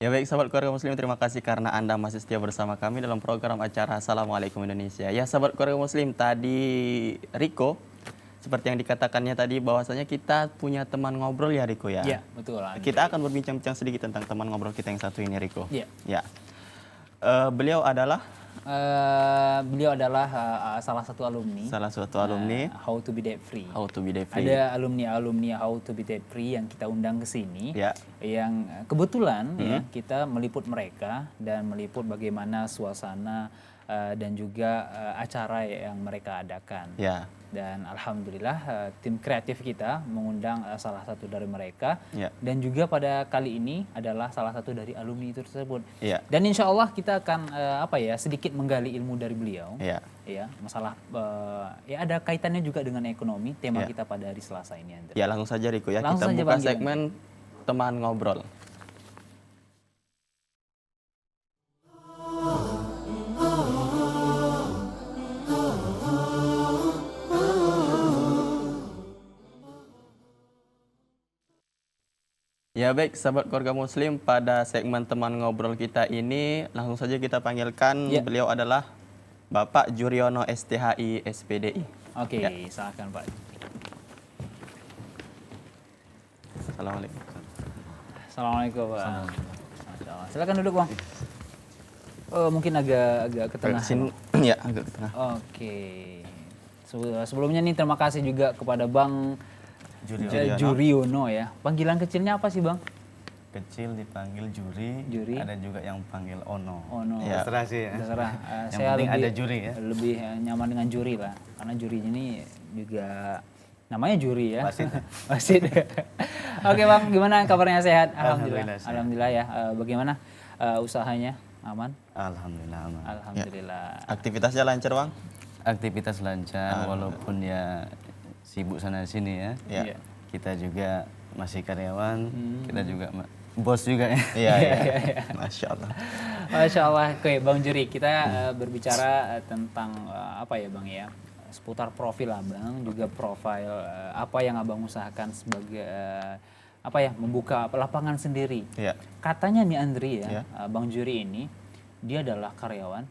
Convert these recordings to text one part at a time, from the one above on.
Ya baik sahabat keluarga muslim, terima kasih karena Anda masih setia bersama kami dalam program acara Assalamualaikum Indonesia. Ya sahabat keluarga muslim, tadi Riko seperti yang dikatakannya tadi bahwasanya kita punya teman ngobrol ya Riko ya. Iya, betul. Kita akan berbincang-bincang sedikit tentang teman ngobrol kita yang satu ini Riko. Iya. Ya. Beliau adalah Salah satu alumni. salah satu alumni How to be Debt Free. How to be Debt Free. Ada alumni How to be Debt Free yang kita undang ke sini. Ya. Yang kebetulan ya kita meliput mereka dan meliput bagaimana suasana dan juga acara yang mereka adakan. Ya. Dan alhamdulillah tim kreatif kita mengundang salah satu dari mereka. Ya. Dan juga pada kali ini adalah salah satu dari alumni itu tersebut. Ya. Dan insya Allah kita akan sedikit menggali ilmu dari beliau. Ya. Ya, masalah ya ada kaitannya juga dengan ekonomi. Tema Ya. kita pada hari Selasa ini, Andre. Ya langsung saja Riko ya. Langsung Kita saja, buka Bang Gilang. segmen teman ngobrol. Ya baik sahabat keluarga muslim, pada segmen teman ngobrol kita ini langsung saja kita panggilkan. Ya. Beliau adalah Bapak Juriono STHI SPDI. Oke, Ya. silakan Pak. Assalamualaikum. Assalamualaikum Pak. Masya Allah. Silakan duduk Bang. Oh, mungkin agak ke tengah. Sini, ya agak ke tengah. Oke. Sebelumnya nih terima kasih juga kepada Bang Juriono ya. Panggilan kecilnya apa sih Bang? Kecil dipanggil Juri, Juri. ada juga yang panggil Ono. Oh no. Ya. Terserah sih ya. Terserah. Yang Saya penting lebih, ada juri ya. Lebih nyaman dengan juri lah. Karena juri ini juga namanya juri ya. Wasit. Wasit. Oke Bang, gimana kabarnya, sehat? Alhamdulillah, sehat. Alhamdulillah ya. Bagaimana usahanya? Aman? Alhamdulillah aman. Alhamdulillah. Aktivitasnya lancar Bang? Aktivitas lancar walaupun ya sibuk sana sini ya. Ya. Iya. Kita juga masih karyawan, kita juga bos juga ya. Iya, iya. Masya Allah. Masya Allah. Oke Bang Juri, kita berbicara tentang apa ya Bang ya, seputar profil Abang, juga profil apa yang Abang usahakan sebagai membuka lapangan sendiri. Iya. Katanya nih Andri Iya. Bang Juri ini dia adalah karyawan,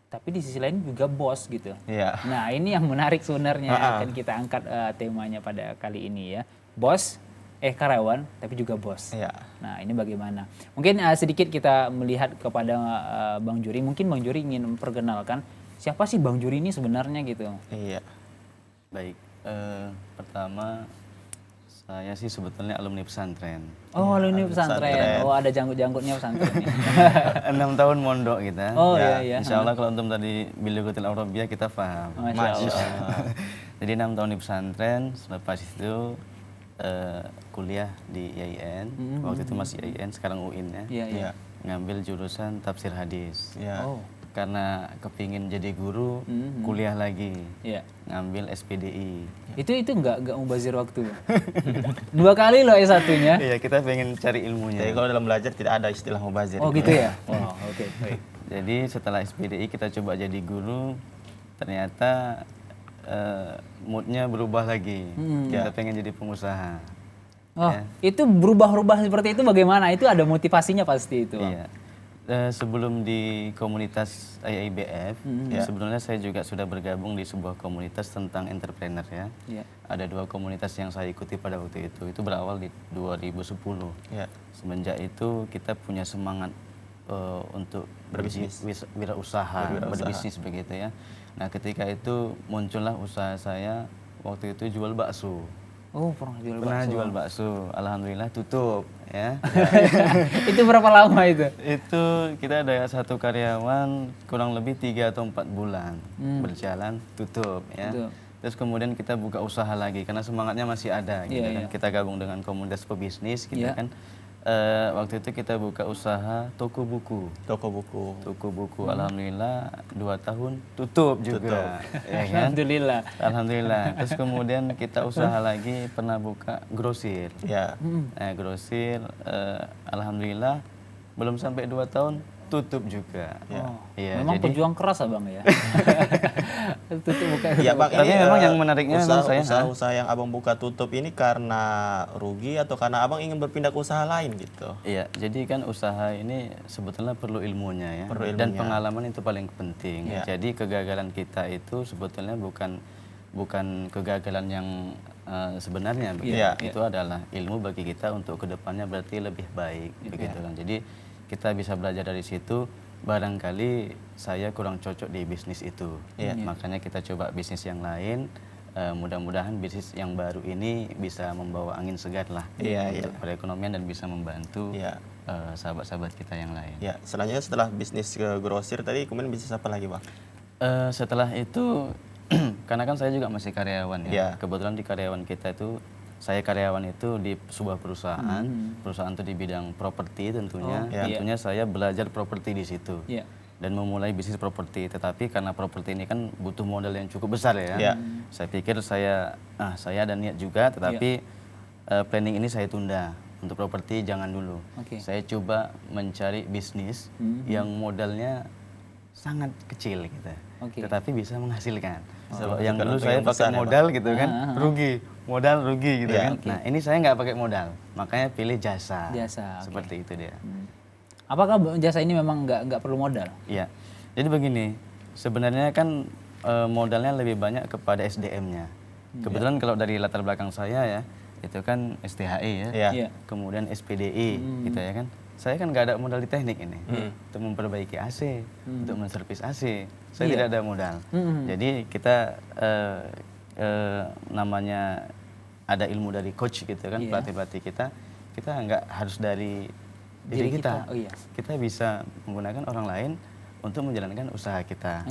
tapi di sisi lain juga bos gitu. Iya. Nah ini yang menarik sebenarnya, akan kita angkat temanya pada kali ini ya. Bos, karyawan, tapi juga bos. Iya. Nah ini bagaimana? Mungkin sedikit kita melihat kepada Bang Juri. Mungkin Bang Juri ingin memperkenalkan siapa sih Bang Juri ini sebenarnya gitu. Iya. Baik, pertama saya sih sebetulnya alumni pesantren. Oh alumni pesantren. pesantren. Oh ada janggut-janggutnya pesantren. 6 tahun mondok kita. Oh Ya, iya iya. Insya Allah kalau antum tadi Bilogotil Arabia kita paham. Masya Allah. Jadi 6 tahun di pesantren, selepas itu kuliah di IAIN. Waktu itu masih IAIN, sekarang UIN ya. Iya iya. Ngambil jurusan tafsir hadis. Iya. Oh Karena kepingin jadi guru, kuliah lagi. iya. Ngambil SPDI. Itu nggak mubazir waktu. 2 kali loh S1-nya. Iya, kita pengen cari Jadi ilmunya. kalau dalam belajar tidak ada istilah mubazir. Oh gitu ya. Wow oke baik. Jadi setelah SPDI kita coba jadi guru, ternyata moodnya berubah lagi. Kita pengen jadi pengusaha. Oh Ya. itu berubah-ubah seperti itu bagaimana? Itu ada motivasinya pasti itu. Bang. Iya. Sebelum di komunitas IIBF, sebenarnya saya juga sudah bergabung di sebuah komunitas tentang entrepreneur ya. Iya. Ada 2 komunitas yang saya ikuti pada waktu itu. Itu berawal di 2010. Iya. Semenjak itu kita punya semangat untuk Berbisnis. wirausaha, berbisnis begitu ya. Nah ketika itu muncullah usaha saya waktu itu jual bakso. Oh pernah jual Pernah bakso. jual bakso, alhamdulillah tutup ya. Itu berapa lama itu? Itu kita ada satu karyawan kurang lebih 3 atau 4 bulan berjalan tutup ya. Tutup. Terus kemudian kita buka usaha lagi karena semangatnya masih ada gitu Iya, kan. iya. Kita gabung dengan komunitas pebisnis gitu Iya. kan. Waktu itu kita buka usaha toko buku. Toko buku. Toko buku alhamdulillah 2 tahun tutup juga. Ya kan? Alhamdulillah. Alhamdulillah. Terus kemudian kita usaha lagi pernah buka grosir. Ya. Nah, grosir alhamdulillah belum sampai 2 tahun tutup juga. Oh, Iya, memang jadi pejuang keras abang ya. Tutup bukan. Iya bang, Tapi ini memang yang menariknya memang saya, usaha yang abang buka tutup ini karena rugi atau karena abang ingin berpindah ke usaha lain gitu? Iya, jadi kan usaha ini sebetulnya perlu ilmunya ya, Perlu dan ilmunya. pengalaman itu paling penting. Iya. Jadi kegagalan kita itu sebetulnya bukan kegagalan yang sebenarnya, begitu. Iya. Itu adalah ilmu bagi kita untuk kedepannya berarti lebih baik, begitu kan. Jadi kita bisa belajar dari situ. Barangkali saya kurang cocok di bisnis itu, makanya kita coba bisnis yang lain. Mudah-mudahan bisnis yang baru ini bisa membawa angin segar lah untuk perekonomian dan bisa membantu sahabat-sahabat kita yang lain. Ya, selanjutnya setelah bisnis grosir tadi, kemudian bisnis apa lagi bang? Setelah itu, karena kan saya juga masih karyawan ya. Iya. Kebetulan di karyawan kita itu, saya karyawan itu di sebuah perusahaan, perusahaan itu di bidang properti tentunya. Tentunya saya belajar properti di situ. Iya. Dan memulai bisnis properti, tetapi karena properti ini kan butuh modal yang cukup besar ya. Saya pikir saya ada niat juga, tetapi planning ini saya tunda. Untuk properti jangan dulu. Saya coba mencari bisnis yang modalnya sangat kecil gitu. Tetapi bisa menghasilkan. Kalau yang dulu saya pakai modal gitu kan, rugi. Modal rugi gitu kan. Nah, ini saya nggak pakai modal. Makanya pilih jasa. Seperti itu dia. Apakah jasa ini memang nggak perlu modal? Iya. Jadi begini, sebenarnya kan modalnya lebih banyak kepada SDM-nya. Kebetulan kalau dari latar belakang saya ya, itu kan STHI ya, kemudian SPDI gitu ya kan. Saya kan nggak ada modal di teknik ini, untuk memperbaiki AC, untuk menservis AC. Saya tidak ada modal. Jadi kita namanya ada ilmu dari coach gitu kan, pelatih-pelatih kita nggak harus dari diri kita. Kita bisa menggunakan orang lain untuk menjalankan usaha kita.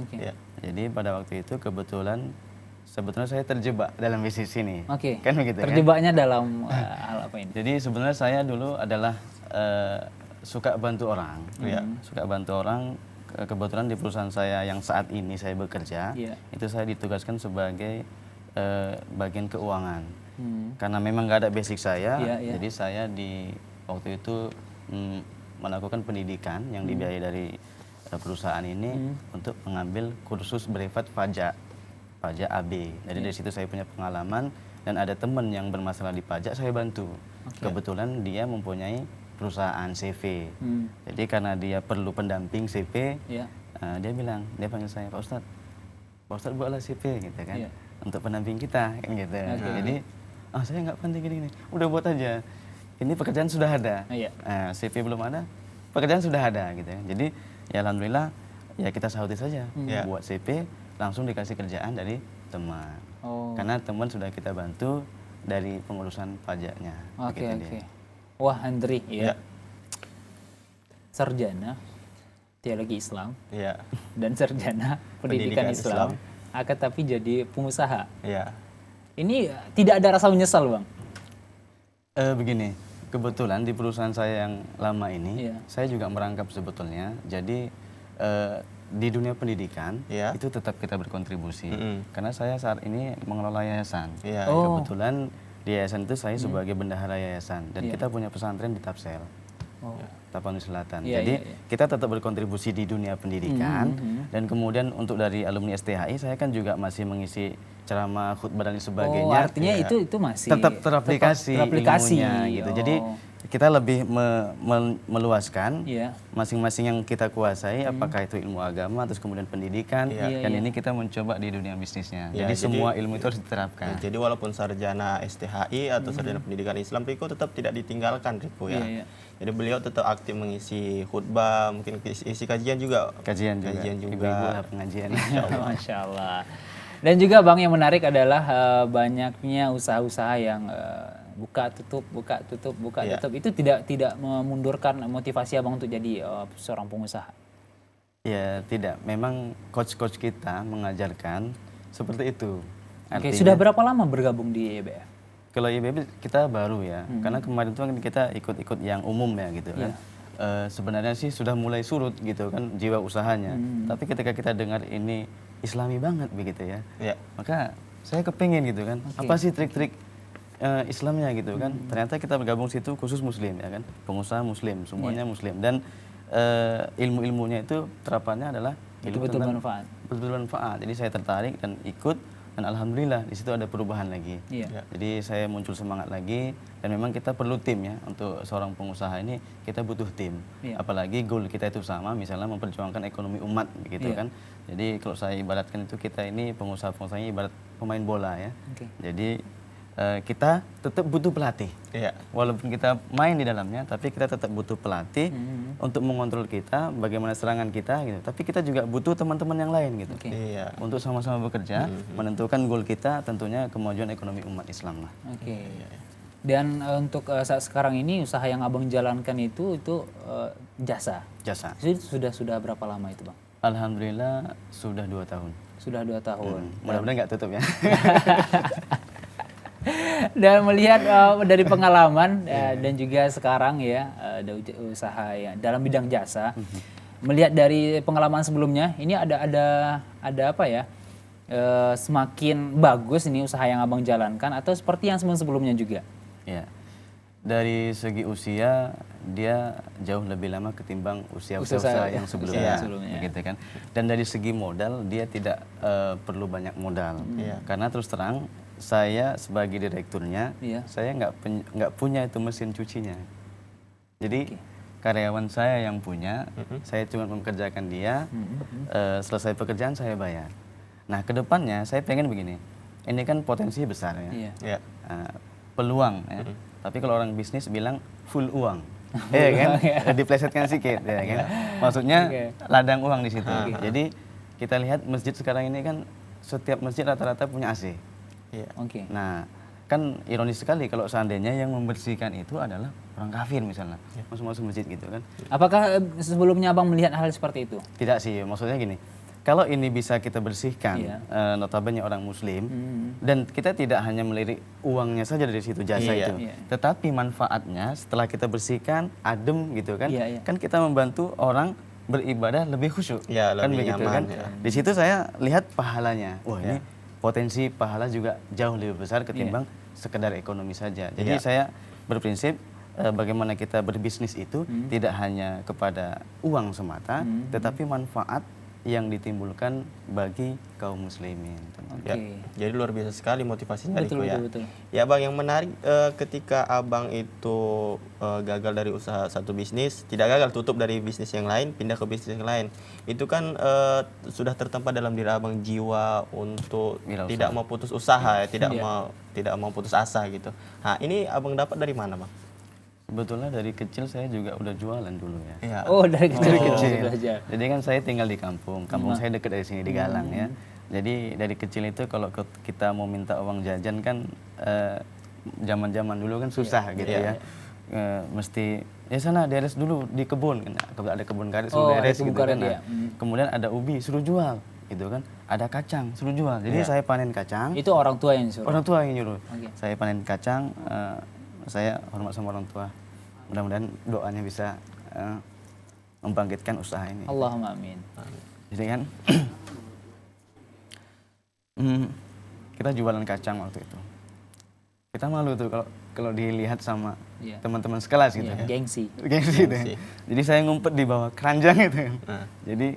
Jadi pada waktu itu kebetulan sebetulnya saya terjebak dalam bisnis ini. Kan begitu. Terjebaknya dalam hal apa ini? Jadi sebenarnya saya dulu adalah suka bantu orang. Suka bantu orang. Kebetulan di perusahaan saya yang saat ini saya bekerja, itu saya ditugaskan sebagai bagian keuangan. Karena memang nggak ada basic saya, jadi saya di waktu itu melakukan pendidikan yang dibiayai dari perusahaan ini untuk mengambil kursus brevet pajak AB. Jadi dari situ saya punya pengalaman dan ada teman yang bermasalah di pajak, saya bantu. Kebetulan dia mempunyai perusahaan CV. Jadi karena dia perlu pendamping CV, dia panggil saya, Pak Ustadz buatlah CV gitu kan, untuk pendamping kita kan gitu. Jadi saya nggak penting gini, udah buat aja. Ini pekerjaan sudah ada, CV belum ada, pekerjaan sudah ada gitu ya. Jadi ya alhamdulillah ya kita sahuti saja, buat CV langsung dikasih kerjaan dari teman. Karena teman sudah kita bantu dari pengurusan pajaknya. Wah Andri ya, sarjana teologi Islam dan sarjana pendidikan Islam, akan tapi jadi pengusaha. Ini tidak ada rasa menyesal bang? Begini, kebetulan di perusahaan saya yang lama ini, saya juga merangkap sebetulnya. Jadi di dunia pendidikan itu tetap kita berkontribusi. Karena saya saat ini mengelola yayasan. Kebetulan di yayasan itu saya sebagai bendahara yayasan dan kita punya pesantren di Tapsel, Tapanuli Selatan. Jadi kita tetap berkontribusi di dunia pendidikan dan kemudian untuk dari alumni STHI saya kan juga masih mengisi ceramah, khutbah dan sebagainya. Artinya itu masih tetap teraplikasi ilmunya gitu. Jadi kita lebih meluaskan masing-masing yang kita kuasai, apakah itu ilmu agama, terus kemudian pendidikan, dan ini kita mencoba di dunia bisnisnya. Jadi semua ilmu itu harus diterapkan. Jadi walaupun sarjana STHI atau sarjana pendidikan Islam, Riko tetap tidak ditinggalkan, Riko ya. Jadi beliau tetap aktif mengisi khutbah, mungkin isi kajian juga. Kajian juga. Ibu-ibu pengajian. Masya Allah. Dan juga bang, yang menarik adalah banyaknya usaha-usaha yang buka tutup itu tidak memundurkan motivasi abang untuk jadi seorang pengusaha. Ya tidak, memang coach kita mengajarkan seperti itu. Artinya, sudah berapa lama bergabung di YBF? Kalau YBF kita baru ya, karena kemarin itu kan kita ikut-ikut yang umum ya gitu kan. Sebenarnya sih sudah mulai surut gitu kan jiwa usahanya. Tapi ketika kita dengar ini Islami banget begitu ya, maka saya kepingin gitu kan, apa sih trik-trik Islamnya gitu kan. Ternyata kita bergabung situ khusus muslim ya kan, pengusaha muslim, semuanya muslim. Dan ilmu-ilmunya itu terapannya adalah ilmu Betul-betul tentang manfaat. betul-betul manfaat. Jadi saya tertarik dan ikut, dan alhamdulillah di situ ada perubahan lagi. Iya. Jadi saya muncul semangat lagi, dan memang kita perlu tim ya. Untuk seorang pengusaha ini kita butuh tim. Iya. Apalagi goal kita itu sama, misalnya memperjuangkan ekonomi umat gitu Iya. kan. Jadi kalau saya ibaratkan itu, kita ini pengusaha-pengusahanya ibarat pemain bola ya. Oke. Jadi kita tetap butuh pelatih. Iya. Walaupun kita main di dalamnya, tapi kita tetap butuh pelatih untuk mengontrol kita, bagaimana serangan kita gitu. Tapi kita juga butuh teman-teman yang lain gitu. Oke. Iya. Untuk sama-sama bekerja, menentukan goal kita, tentunya kemajuan ekonomi umat Islam lah. Oke. Dan untuk saat sekarang ini usaha yang abang jalankan itu jasa. Jasa. Sudah berapa lama itu, bang? Alhamdulillah sudah 2 tahun. Sudah 2 tahun. Mudah-mudahan nggak tutup ya. Dan melihat dari pengalaman dan juga sekarang ya ada usaha ya dalam bidang jasa, melihat dari pengalaman sebelumnya ini ada apa ya, semakin bagus ini usaha yang abang jalankan atau seperti yang sebelumnya juga? Ya. Dari segi usia dia jauh lebih lama ketimbang usia-usia yang sebelumnya, gitu kan. Dan dari segi modal dia tidak perlu banyak modal, karena terus terang saya sebagai direkturnya, saya nggak punya itu mesin cucinya. Jadi karyawan saya yang punya, saya cuma memkerjakan dia, selesai pekerjaan saya bayar. Nah kedepannya saya pengen begini, ini kan potensi besar ya, peluang ya. Tapi kalau orang bisnis bilang full uang, ya kan, diplesetkan sedikit, ya kan. Maksudnya ladang uang di situ. Jadi kita lihat masjid sekarang ini kan setiap masjid rata-rata punya AC. Iya. Nah, kan ironis sekali kalau seandainya yang membersihkan itu adalah orang kafir misalnya, masuk-masuk masjid gitu kan. Apakah sebelumnya abang melihat hal seperti itu? Tidak sih, maksudnya gini, kalau ini bisa kita bersihkan, notabene orang muslim, dan kita tidak hanya melirik uangnya saja dari situ, jasa itu, tetapi manfaatnya setelah kita bersihkan, adem gitu kan, kan kita membantu orang beribadah lebih khusyuk, kan lebih begitu nyaman, kan. Di situ saya lihat pahalanya, wah ini potensi pahala juga jauh lebih besar ketimbang sekedar ekonomi saja. Jadi saya berprinsip bagaimana kita berbisnis itu tidak hanya kepada uang semata, tetapi manfaat yang ditimbulkan bagi kaum muslimin. Jadi luar biasa sekali motivasinya Betul, Riko ya. betul. Ya bang, yang menarik ketika abang itu gagal dari usaha satu bisnis, tidak gagal, tutup dari bisnis yang lain, pindah ke bisnis yang lain. Itu kan sudah tertempa dalam diri abang jiwa untuk tidak mau putus usaha, ya, tidak mau putus asa gitu. Nah ini abang dapat dari mana bang? Sebetulnya dari kecil saya juga udah jualan dulu ya. Oh dari kecil. Jadi kan saya tinggal di kampung saya dekat dari sini di Galang ya. Jadi dari kecil itu kalau kita mau minta uang jajan kan zaman-zaman dulu kan susah gitu ya. Mesti ya sana deres dulu di kebun, kalau ada kebun karet suruh deres gitu kan. Kemudian ada ubi suruh jual gitu kan. Ada kacang suruh jual. Jadi saya panen kacang. Itu orang tua yang suruh. Orang tua yang nyuruh. Saya panen kacang, saya hormat sama orang tua. Mudah-mudahan doanya bisa membangkitkan usaha ini. Allahumma amin. Jadi kan kita jualan kacang waktu itu. Kita malu tuh kalau dilihat sama teman-teman sekelas gitu ya. Gengsi Gitu ya. Jadi saya ngumpet di bawah keranjang gitu kan. Jadi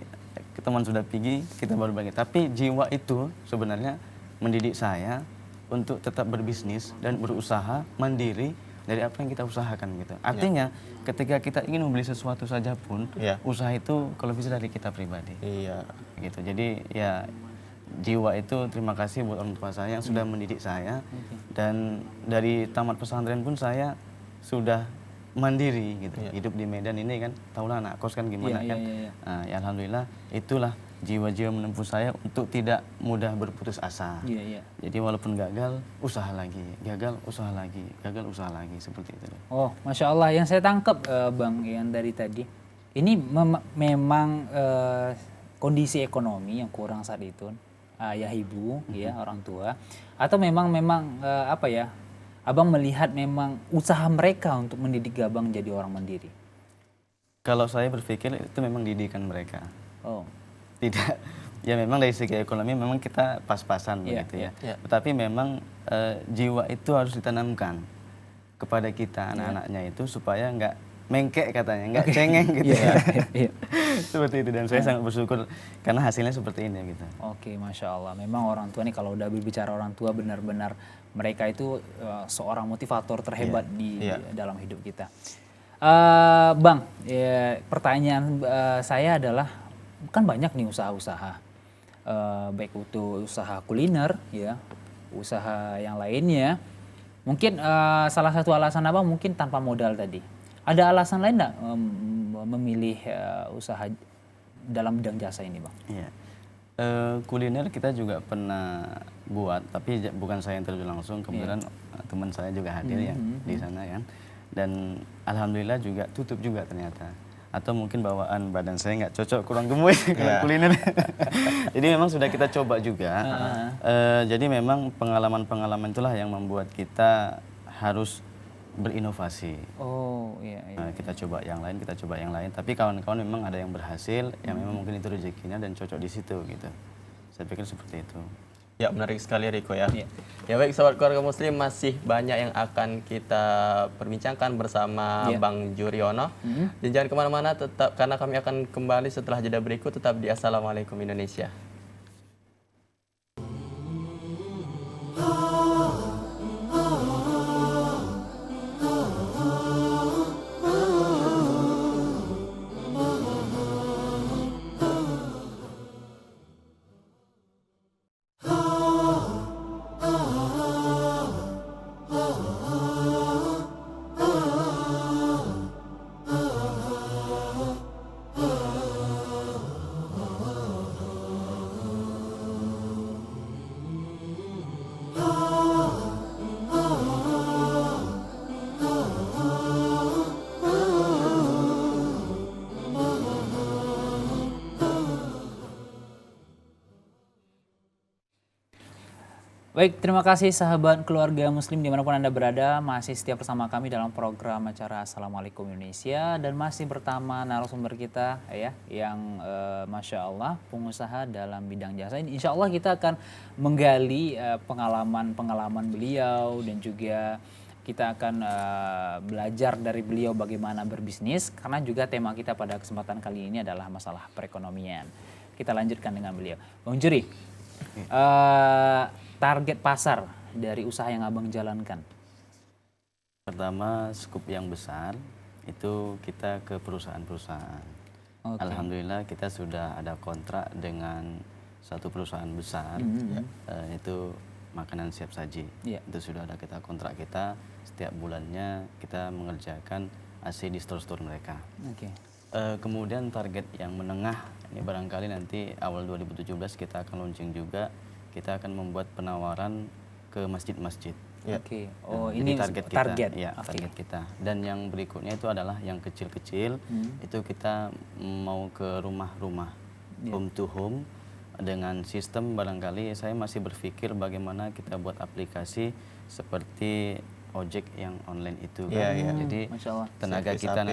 teman sudah pergi, kita baru bagi. Tapi jiwa itu sebenarnya mendidik saya untuk tetap berbisnis dan berusaha mandiri dari apa yang kita usahakan gitu. Artinya ketika kita ingin membeli sesuatu saja pun, usaha itu kalau bisa dari kita pribadi. Gitu. Jadi ya jiwa itu terima kasih buat orang tua saya yang sudah mendidik saya. Dan dari tamat pesantren pun saya sudah mandiri gitu. Hidup di Medan ini kan, tahulah anak kos kan gimana kan. Nah, ya alhamdulillah itulah jiwa-jiwa menempuh saya untuk tidak mudah berputus asa. Jadi walaupun gagal, usaha lagi, gagal, usaha lagi, gagal, usaha lagi, seperti itu. Oh, Masya Allah. Yang saya tangkap Bang yang dari tadi, ini memang kondisi ekonomi yang kurang saat itu, ayah ibu, ya orang tua, atau memang apa ya, Abang melihat memang usaha mereka untuk mendidik Abang jadi orang mandiri? Kalau saya berpikir itu memang didikan mereka. Oh. Tidak, ya memang dari segi ekonomi memang kita pas-pasan begitu ya. Tetapi memang jiwa itu harus ditanamkan kepada kita anak-anaknya itu supaya nggak mengkek katanya, nggak cengeng gitu. Iya, iya. Seperti itu, dan saya sangat bersyukur karena hasilnya seperti ini gitu. Oke, Masya Allah. Memang orang tua nih kalau udah berbicara orang tua benar-benar mereka itu seorang motivator terhebat di dalam hidup kita. Bang, pertanyaan saya adalah kan banyak nih usaha-usaha, baik itu usaha kuliner, ya, usaha yang lainnya. Mungkin salah satu alasan Abang mungkin tanpa modal tadi. Ada alasan lain nggak memilih usaha dalam bidang jasa ini, Bang? Iya. Kuliner kita juga pernah buat, tapi bukan saya yang terjun langsung, kebetulan teman saya juga hadir ya di sana kan. Dan alhamdulillah juga tutup juga ternyata. Atau mungkin bawaan badan saya nggak cocok, kurang gemuk dengan kuliner. Jadi memang sudah kita coba juga. Jadi memang pengalaman-pengalaman itulah yang membuat kita harus berinovasi. Oh iya. Kita coba yang lain, Tapi kawan-kawan memang ada yang berhasil, yang memang mungkin itu rezekinya dan cocok di situ gitu. Saya pikir seperti itu. Ya, menarik sekali Riko ya. Ya baik sahabat keluarga muslim, masih banyak yang akan kita perbincangkan bersama Bang Juryono. Dan jangan kemana-mana, tetap karena kami akan kembali setelah jeda berikut, tetap di Assalamualaikum Indonesia. Baik, terima kasih sahabat keluarga muslim dimanapun Anda berada, masih setia bersama kami dalam program acara Assalamualaikum Indonesia, dan masih pertama narasumber kita ya, yang Masya Allah pengusaha dalam bidang jasa. Insya Allah kita akan menggali pengalaman-pengalaman beliau, dan juga kita akan belajar dari beliau bagaimana berbisnis, karena juga tema kita pada kesempatan kali ini adalah masalah perekonomian. Kita lanjutkan dengan beliau. Bang Juri, target pasar dari usaha yang Abang jalankan? Pertama, skup yang besar itu kita ke perusahaan-perusahaan. Alhamdulillah kita sudah ada kontrak dengan satu perusahaan besar, itu makanan siap saji. Itu sudah ada kontrak kita, setiap bulannya kita mengerjakan AC di store-store mereka. Kemudian target yang menengah, ini barangkali nanti awal 2017 kita akan launching juga. Kita akan membuat penawaran ke masjid-masjid. Oh, ini target kita. Ya, target kita. Dan yang berikutnya itu adalah yang kecil-kecil. Itu kita mau ke rumah-rumah, home to home, dengan sistem barangkali saya masih berpikir bagaimana kita buat aplikasi seperti ojek yang online itu kan. Jadi tenaga kita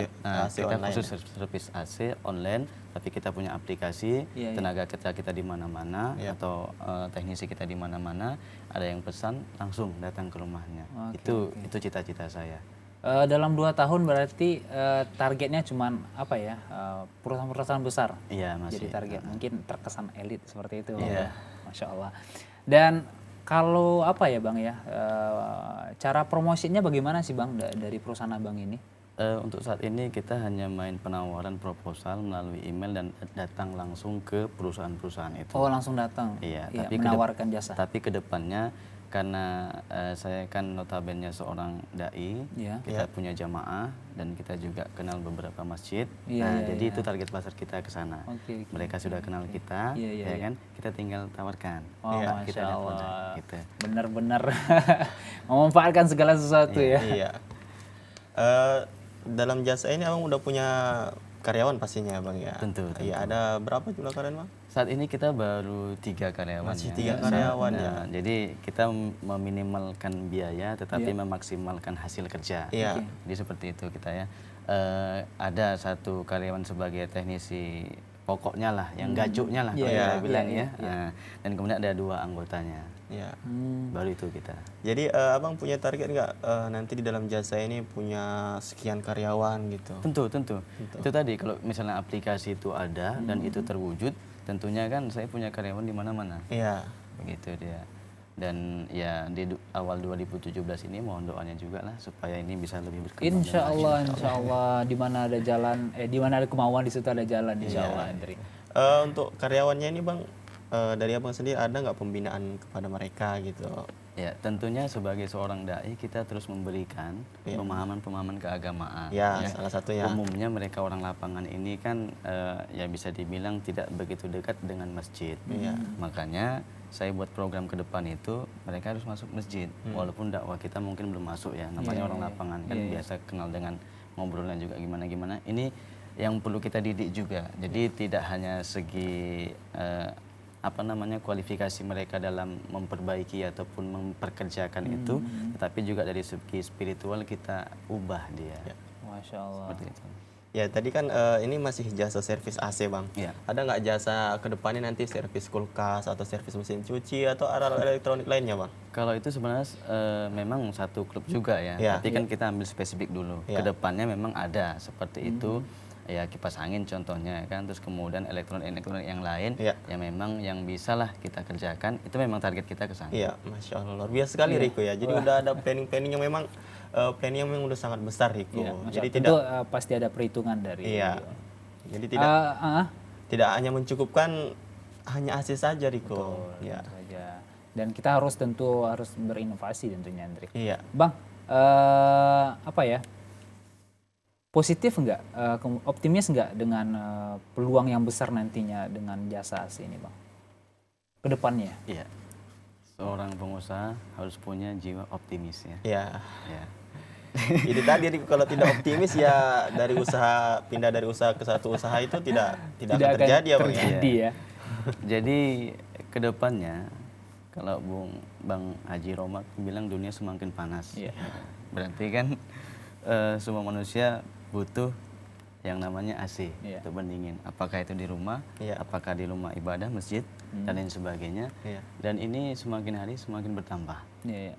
khusus servis AC online, tapi kita punya aplikasi, tenaga kita di mana-mana, atau teknisi kita di mana-mana, ada yang pesan langsung datang ke rumahnya. Itu cita-cita saya. Dalam 2 tahun berarti targetnya cuman apa ya, perusahaan-perusahaan besar. Masih. Jadi target mungkin terkesan elit seperti itu. Masya Allah. Dan kalau apa ya Bang ya, cara promosinya bagaimana sih Bang dari perusahaan Abang ini? Untuk saat ini kita hanya main penawaran proposal melalui email dan datang langsung ke perusahaan-perusahaan itu. Oh, langsung datang? Iya, tapi menawarkan jasa. Tapi kedepannya karena saya kan notabene seorang dai, kita punya jamaah dan kita juga kenal beberapa masjid. Jadi itu target pasar kita ke sana. Mereka sudah kenal kita, ya kan? Kita tinggal tawarkan. Masya Allah. Gitu. Benar-benar memanfaatkan segala sesuatu ya. Iya. Dalam jasa ini Abang udah punya karyawan pastinya Bang ya? Tentu. Iya, ada berapa jumlah karyawan Bang? Saat ini kita baru 3 karyawan. Masih 3 karyawan ya. Jadi kita meminimalkan biaya tetapi memaksimalkan hasil kerja. Jadi seperti itu kita ya. Ada 1 karyawan sebagai teknisi pokoknya lah, yang gacuknya lah kalau Iya. saya bilang Iya, ya. Nah, dan kemudian ada 2 anggotanya. Ya. Baru itu kita. Jadi abang punya target nggak nanti di dalam jasa ini punya sekian karyawan gitu? Tentu. Itu tadi kalau misalnya aplikasi itu ada dan itu terwujud, tentunya kan saya punya karyawan di mana-mana. Iya. Begitu dia. Dan ya di awal 2017 ini mohon doanya juga lah supaya ini bisa lebih berkembang. Insya Allah di mana ada jalan, di mana ada kemauan di situ ada jalan, insya Allah, Andri. Untuk karyawannya ini bang, dari abang sendiri ada nggak pembinaan kepada mereka gitu? Ya, tentunya sebagai seorang dai kita terus memberikan pemahaman-pemahaman keagamaan. Ya, salah satunya. Umumnya mereka orang lapangan ini kan ya bisa dibilang tidak begitu dekat dengan masjid. Makanya saya buat program ke depan itu mereka harus masuk masjid. Walaupun dakwah kita mungkin belum masuk ya, namanya orang lapangan kan biasa kenal dengan ngobrolnya juga gimana-gimana. Ini yang perlu kita didik juga. Jadi tidak hanya segi kualifikasi mereka dalam memperbaiki ataupun memperkerjakan itu, tetapi juga dari segi spiritual kita ubah dia. Masya Allah. Seperti itu. Ya tadi kan ini masih jasa servis AC bang. Iya. Ada nggak jasa kedepannya nanti servis kulkas atau servis mesin cuci atau alat elektronik lainnya bang? Kalau itu sebenarnya memang satu klub juga ya, tapi kan kita ambil spesifik dulu. Kedepannya memang ada seperti itu. Ya kipas angin contohnya kan, terus kemudian elektronik yang lain yang memang yang bisa lah kita kerjakan, itu memang target kita ke sana. Iya, Masya Allah, luar biasa sekali Riko ya. Jadi udah ada planning yang memang planning yang memang udah sangat besar Riko. Jadi tentu pasti ada perhitungan dari. Iya. Jadi tidak hanya mencukupkan hanya AC saja Riko. Tentu saja. Dan kita harus berinovasi tentunya, Andri. Iya. Bang, positif nggak, optimis nggak dengan peluang yang besar nantinya dengan jasa AC ini, Bang? Kedepannya? Iya. Seorang pengusaha harus punya jiwa optimis ya. Iya. Ya. Itu tadi Riko, kalau tidak optimis ya pindah dari usaha ke satu usaha itu tidak akan terjadi ya Bang. Ya. Jadi kedepannya kalau Bang Haji Romak bilang dunia semakin panas. Iya. Berarti kan semua manusia butuh yang namanya AC untuk pendingin. Apakah itu di rumah, apakah di rumah ibadah, masjid, dan lain sebagainya. Dan ini semakin hari semakin bertambah,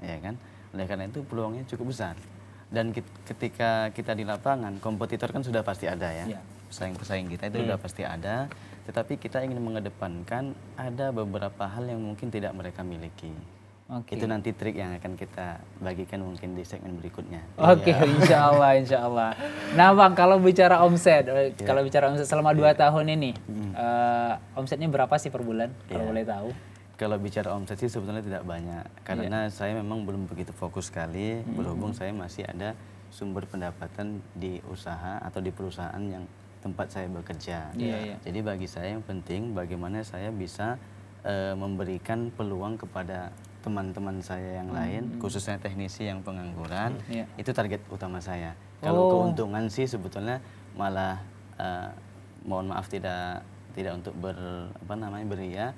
ya kan? Oleh karena itu peluangnya cukup besar. Dan ketika kita di lapangan, kompetitor kan sudah pasti ada ya. Pesaing-pesaing kita itu sudah pasti ada. Tetapi kita ingin mengedepankan ada beberapa hal yang mungkin tidak mereka miliki. Itu nanti trik yang akan kita bagikan mungkin di segmen berikutnya. Oke, insya Allah. Nah Bang, kalau bicara omset selama 2 tahun ini, omsetnya berapa sih per bulan, kalau boleh tahu? Kalau bicara omset sih sebetulnya tidak banyak, karena saya memang belum begitu fokus sekali, berhubung saya masih ada sumber pendapatan di usaha atau di perusahaan yang tempat saya bekerja. Jadi bagi saya yang penting bagaimana saya bisa memberikan peluang kepada teman-teman saya yang lain, khususnya teknisi yang pengangguran, itu target utama saya. Kalau keuntungan sih sebetulnya malah mohon maaf tidak untuk beria.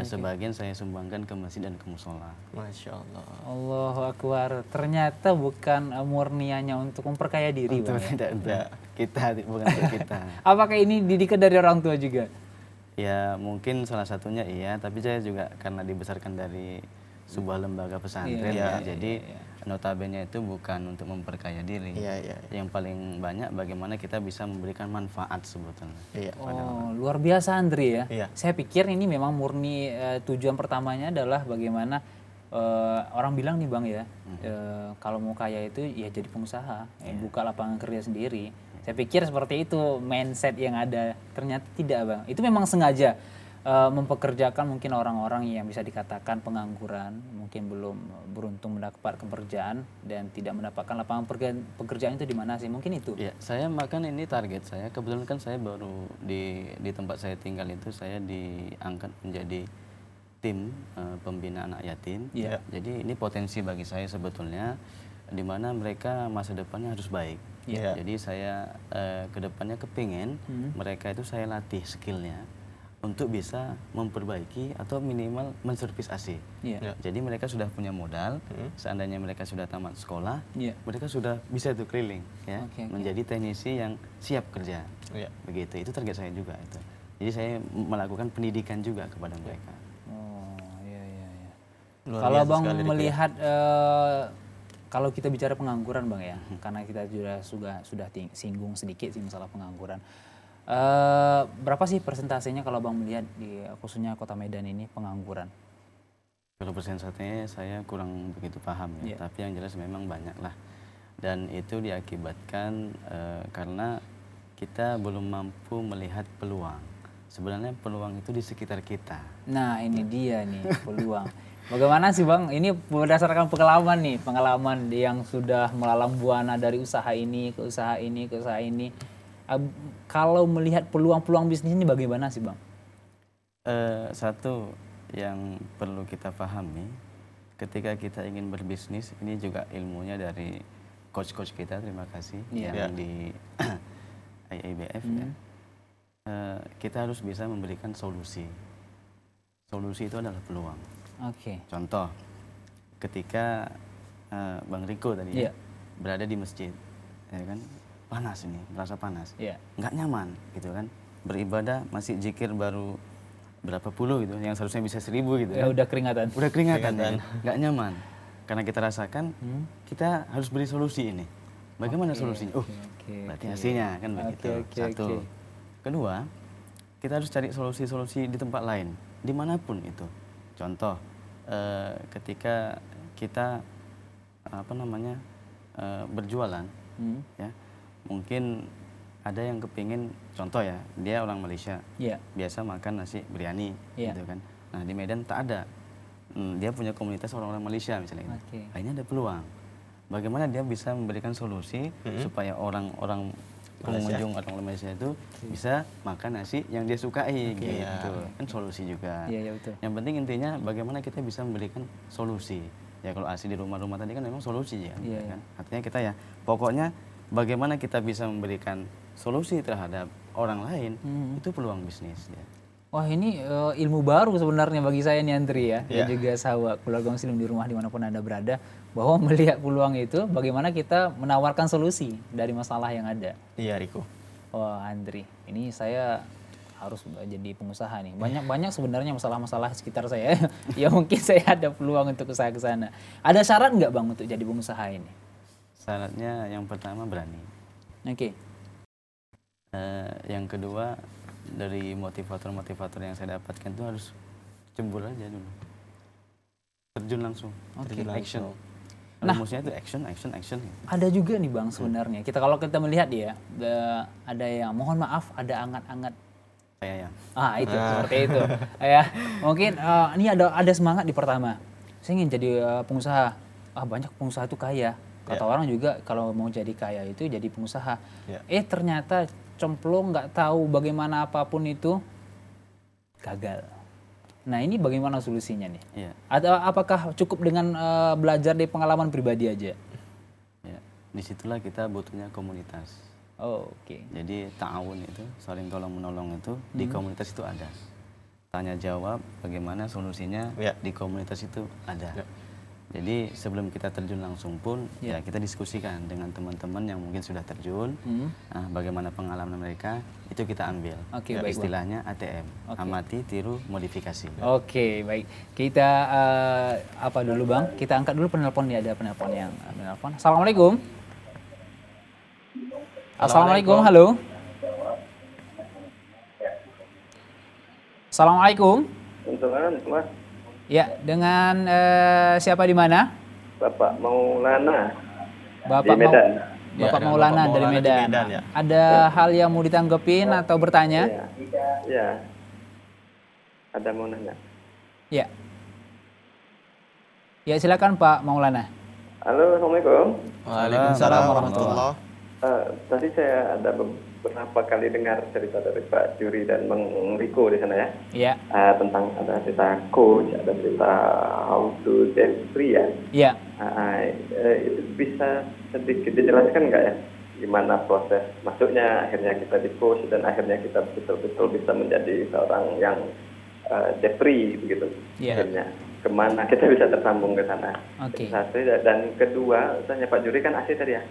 Sebagian saya sumbangkan ke masjid dan ke musola. Masya Allah. Allahu Akbar. Ternyata bukan murnianya untuk memperkaya diri, Bang. Tidak. Bukan untuk kita. Apakah ini didikan dari orang tua juga? Ya mungkin salah satunya iya, tapi saya juga karena dibesarkan dari sebuah lembaga pesantren, jadi notabene itu bukan untuk memperkaya diri. Yang paling banyak bagaimana kita bisa memberikan manfaat sebetulnya. Luar biasa Andri ya. Saya pikir ini memang murni tujuan pertamanya adalah bagaimana orang bilang nih Bang ya, kalau mau kaya itu ya jadi pengusaha, buka lapangan kerja sendiri. Saya pikir seperti itu mindset yang ada, ternyata tidak Bang. Itu memang sengaja mempekerjakan mungkin orang-orang yang bisa dikatakan pengangguran, mungkin belum beruntung mendapat pekerjaan dan tidak mendapatkan lapangan pekerjaan itu di mana sih? Mungkin itu. Ya, saya makan ini target saya. Kebetulan kan saya baru di tempat saya tinggal itu saya diangkat menjadi tim pembina anak yatim. Jadi ini potensi bagi saya sebetulnya, di mana mereka masa depannya harus baik. Jadi saya kedepannya kepingin mereka itu saya latih skillnya untuk bisa memperbaiki atau minimal menservis AC. Jadi mereka sudah punya modal, seandainya mereka sudah tamat sekolah, mereka sudah bisa itu keliling, menjadi teknisi yang siap kerja. Begitu, itu target saya juga itu. Jadi saya melakukan pendidikan juga kepada mereka. Oh, iya. Luar Kalau biasa Bang sekali, Riko, ya. melihat kalau kita bicara pengangguran Bang ya, karena kita sudah singgung sedikit sih masalah pengangguran. Berapa sih persentasenya kalau Bang melihat di khususnya Kota Medan ini pengangguran? Kalau persentasenya saya kurang begitu paham ya, tapi yang jelas memang banyak lah. Dan itu diakibatkan karena kita belum mampu melihat peluang. Sebenarnya peluang itu di sekitar kita. Nah ini dia nih peluang. Bagaimana sih Bang, ini berdasarkan pengalaman yang sudah melalang buana dari usaha ini ke usaha ini ke usaha ini. Kalau melihat peluang-peluang bisnis ini bagaimana sih Bang? Satu yang perlu kita pahami ketika kita ingin berbisnis, ini juga ilmunya dari coach-coach kita, terima kasih yang di IABF ya. Kita harus bisa memberikan solusi. Solusi itu adalah peluang. Contoh, ketika Bang Riko tadi berada di masjid, ya kan, panas ini, merasa panas, nggak nyaman gitu kan, beribadah masih zikir baru berapa puluh gitu, yang seharusnya bisa 1000 gitu ya, kan. Udah keringatan Ya, nggak nyaman, karena kita rasakan kita harus beri solusi ini. Bagaimana solusinya? Berarti hasilnya kan begitu. Satu. Kedua, kita harus cari solusi-solusi di tempat lain, dimanapun itu. Contoh, ketika kita berjualan, ya, mungkin ada yang kepingin, contoh ya, dia orang Malaysia, biasa makan nasi biryani, gitu kan. Nah di Medan tak ada, dia punya komunitas orang-orang Malaysia misalnya. Akhirnya ada peluang. Bagaimana dia bisa memberikan solusi supaya orang-orang pengunjung orang Malaysia itu bisa makan nasi yang dia sukai, gitu. Kan solusi juga. Betul. Yang penting intinya bagaimana kita bisa memberikan solusi. Ya kalau asli di rumah-rumah tadi kan memang solusi ya, kan. Artinya kita ya pokoknya bagaimana kita bisa memberikan solusi terhadap orang lain, itu peluang bisnis. Ya. Wah ini ilmu baru sebenarnya bagi saya nih Andri ya, dan juga sahabat keluarga muslim di rumah dimanapun Anda berada, bahwa melihat peluang itu bagaimana kita menawarkan solusi dari masalah yang ada. Iya Riko. Wah Andri, ini saya harus jadi pengusaha nih. Banyak sebenarnya masalah-masalah sekitar saya, ya mungkin saya ada peluang untuk usaha ke sana. Ada syarat nggak Bang untuk jadi pengusaha ini? Syaratnya yang pertama berani. Yang kedua, dari motivator-motivator yang saya dapatkan itu harus cembur aja dulu, terjun langsung, action. Rumusnya itu action. Ada juga nih Bang sebenarnya. Kalau kita melihat ya, ada yang mohon maaf, ada angat-angat. Itu seperti itu. Ya, mungkin ini ada semangat di pertama. Saya ingin jadi pengusaha. Banyak pengusaha itu kaya. Kata orang juga kalau mau jadi kaya itu jadi pengusaha. Ternyata cemplung, nggak tahu bagaimana apapun itu, gagal. Nah ini bagaimana solusinya nih? Atau apakah cukup dengan belajar dari pengalaman pribadi aja? Disitulah kita butuhnya komunitas. Jadi ta'awun itu, saling tolong menolong itu di komunitas itu ada. Tanya jawab bagaimana solusinya di komunitas itu ada. Jadi sebelum kita terjun langsung pun ya kita diskusikan dengan teman-teman yang mungkin sudah terjun. Bagaimana pengalaman mereka itu kita ambil. Baik, istilahnya ATM, amati, tiru, modifikasi. Baik. Kita apa dulu Bang? Kita angkat dulu penelpon nih, ada penelpon yang menelpon. Assalamualaikum. Assalamualaikum, halo. Assalamualaikum. Mas. Ya, dengan siapa di mana? Bapak Maulana. Bapak di Medan. Bapak Maulana dari Medan. Ya. Ada hal yang mau ditanggepin atau bertanya? Ya. Ada mau nanya. Ya. Ya, silakan Pak Maulana. Halo, Assalamualaikum. Waalaikumsalam warahmatullahi. Tadi saya ada beberapa kali dengar cerita dari Pak Juri dan Bang Riko di sana ya. Iya. Tentang ada cerita coach, ada cerita how to get free ya. Iya. Itu bisa sedikit dijelaskan nggak ya? Gimana proses masuknya, akhirnya kita di coach dan akhirnya kita betul-betul bisa menjadi seorang yang debt free begitu. Iya. Akhirnya kemana kita bisa tersambung ke sana. Satu, dan kedua, tanya Pak Juri kan asli tadi ya.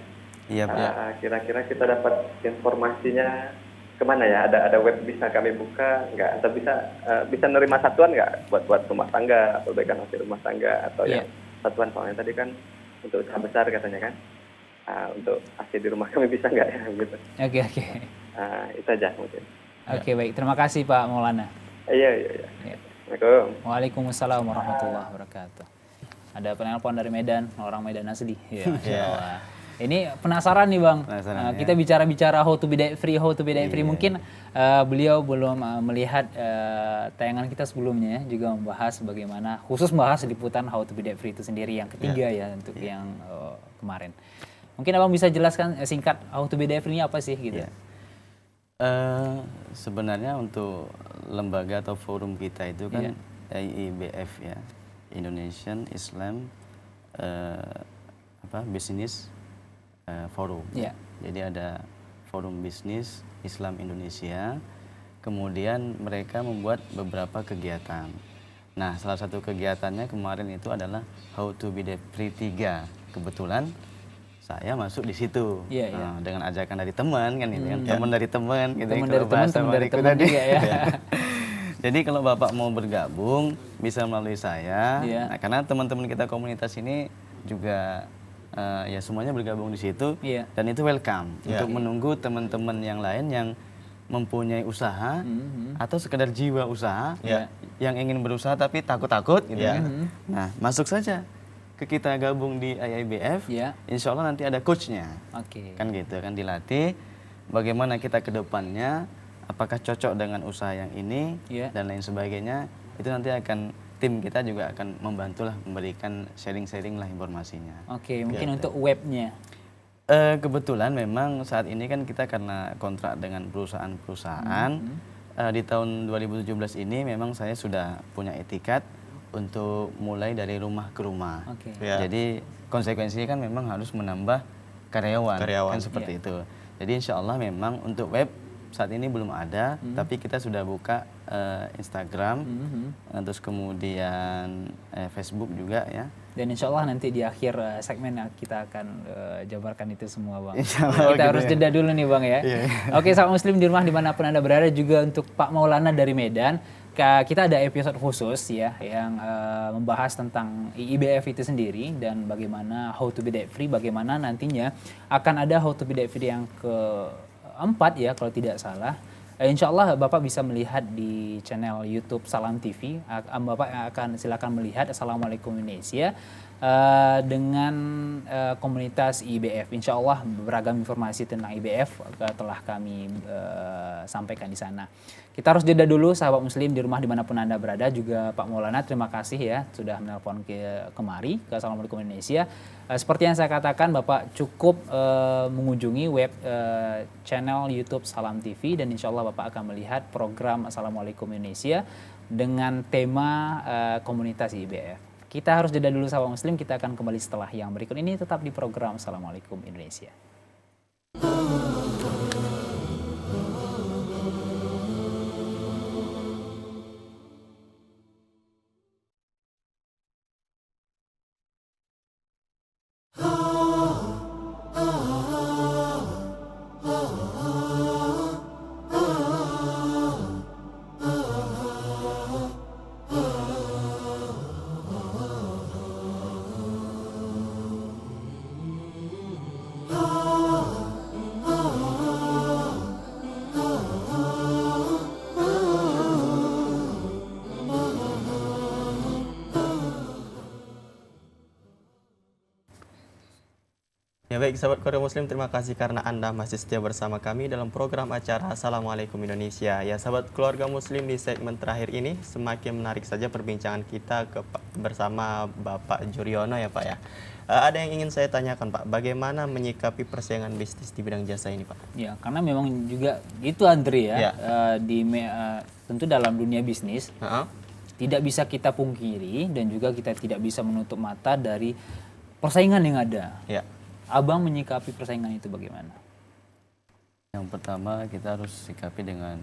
Iya Pak. Kira-kira kita dapat informasinya kemana ya? Ada web bisa kami buka nggak? Atau bisa nerima satuan nggak buat rumah tangga atau bagian hasil rumah tangga atau yang satuan, soalnya tadi kan untuk usaha besar katanya kan. Untuk hasil di rumah kami bisa nggak ya gitu? Oke. Itu aja mungkin. Oke, baik. Terima kasih Pak Maulana. Iya. Ya. Assalamualaikum. Waalaikumsalam warahmatullahi wabarakatuh. Ada penelpon dari Medan, orang Medan asli. Ya, Masya Allah. Ini penasaran nih Bang. Kita bicara-bicara how to be debt free. Mungkin beliau belum melihat tayangan kita sebelumnya juga membahas bagaimana, khusus membahas liputan how to be debt free itu sendiri yang ketiga ya untuk yang kemarin. Mungkin Abang bisa jelaskan singkat how to be debt free ini apa sih gitu? Sebenarnya untuk lembaga atau forum kita itu kan IIBF ya, Indonesian Islam Business Forum. Jadi ada forum bisnis Islam Indonesia. Kemudian mereka membuat beberapa kegiatan. Nah, salah satu kegiatannya kemarin itu adalah how to be debt free 3. Kebetulan saya masuk di situ dengan ajakan dari teman kan ini kan, teman dari teman gitu. Teman dari teman juga ya. Jadi kalau Bapak mau bergabung bisa melalui saya. Nah, karena teman-teman kita komunitas ini juga ya semuanya bergabung di situ dan itu welcome untuk menunggu teman-teman yang lain yang mempunyai usaha atau sekedar jiwa usaha yang ingin berusaha tapi takut-takut gitu kan. Nah, masuk saja ke kita gabung di IIBF, insya Allah nanti ada coachnya, kan gitu kan, dilatih bagaimana kita ke depannya, apakah cocok dengan usaha yang ini dan lain sebagainya, itu nanti akan tim kita juga akan membantulah memberikan sharing-sharing lah informasinya. Mungkin untuk webnya. Kebetulan memang saat ini kan kita karena kontrak dengan perusahaan-perusahaan, di tahun 2017 ini memang saya sudah punya etikat untuk mulai dari rumah ke rumah. Jadi konsekuensinya kan memang harus menambah karyawan. Kan seperti itu. Jadi insya Allah memang untuk web saat ini belum ada, tapi kita sudah buka Instagram, terus kemudian Facebook juga ya. Dan insya Allah nanti di akhir segmen kita akan jabarkan itu semua Bang. Kita gitu harus jeda dulu nih Bang ya. Oke, sahabat muslim di rumah dimanapun Anda berada, juga untuk Pak Maulana dari Medan. Kita ada episode khusus ya yang membahas tentang IIBF itu sendiri dan bagaimana how to be debt free, bagaimana nantinya akan ada how to be debt free yang keempat ya kalau tidak salah. Insya Allah Bapak bisa melihat di channel YouTube Salam TV. Bapak akan silakan melihat Assalamualaikum Indonesia dengan komunitas IIBF. Insya Allah beragam informasi tentang IIBF telah kami sampaikan di sana. Kita harus jeda dulu sahabat muslim di rumah dimanapun Anda berada. Juga Pak Maulana terima kasih ya sudah menelpon kemari ke Assalamualaikum Indonesia. Seperti yang saya katakan, Bapak cukup mengunjungi web channel YouTube Salam TV dan insya Allah Bapak akan melihat program Assalamualaikum Indonesia dengan tema komunitas IIBF. Kita harus jeda dulu sahabat muslim, kita akan kembali setelah yang berikut ini, tetap di program Assalamualaikum Indonesia. Ya baik sahabat Korea Muslim, terima kasih karena Anda masih setia bersama kami dalam program acara Assalamualaikum Indonesia. Ya sahabat keluarga Muslim, di segmen terakhir ini semakin menarik saja perbincangan kita bersama Bapak Juryono ya Pak ya. Ada yang ingin saya tanyakan Pak, bagaimana menyikapi persaingan bisnis di bidang jasa ini Pak? Ya karena memang juga itu Andri ya, tentu dalam dunia bisnis tidak bisa kita pungkiri dan juga kita tidak bisa menutup mata dari persaingan yang ada. Abang menyikapi persaingan itu bagaimana? Yang pertama kita harus sikapi dengan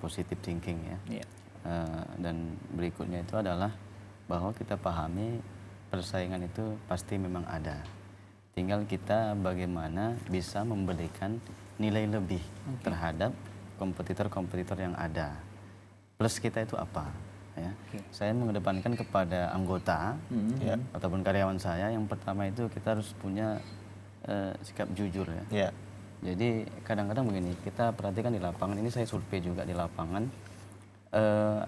positive thinking ya. Dan berikutnya itu adalah bahwa kita pahami persaingan itu pasti memang ada. Tinggal kita bagaimana bisa memberikan nilai lebih terhadap kompetitor-kompetitor yang ada. Plus kita itu apa? Ya. Saya mengedepankan kepada anggota ya, ataupun karyawan saya, yang pertama itu kita harus punya sikap jujur ya. Ya. Jadi kadang-kadang begini, kita perhatikan di lapangan, ini saya survei juga di lapangan,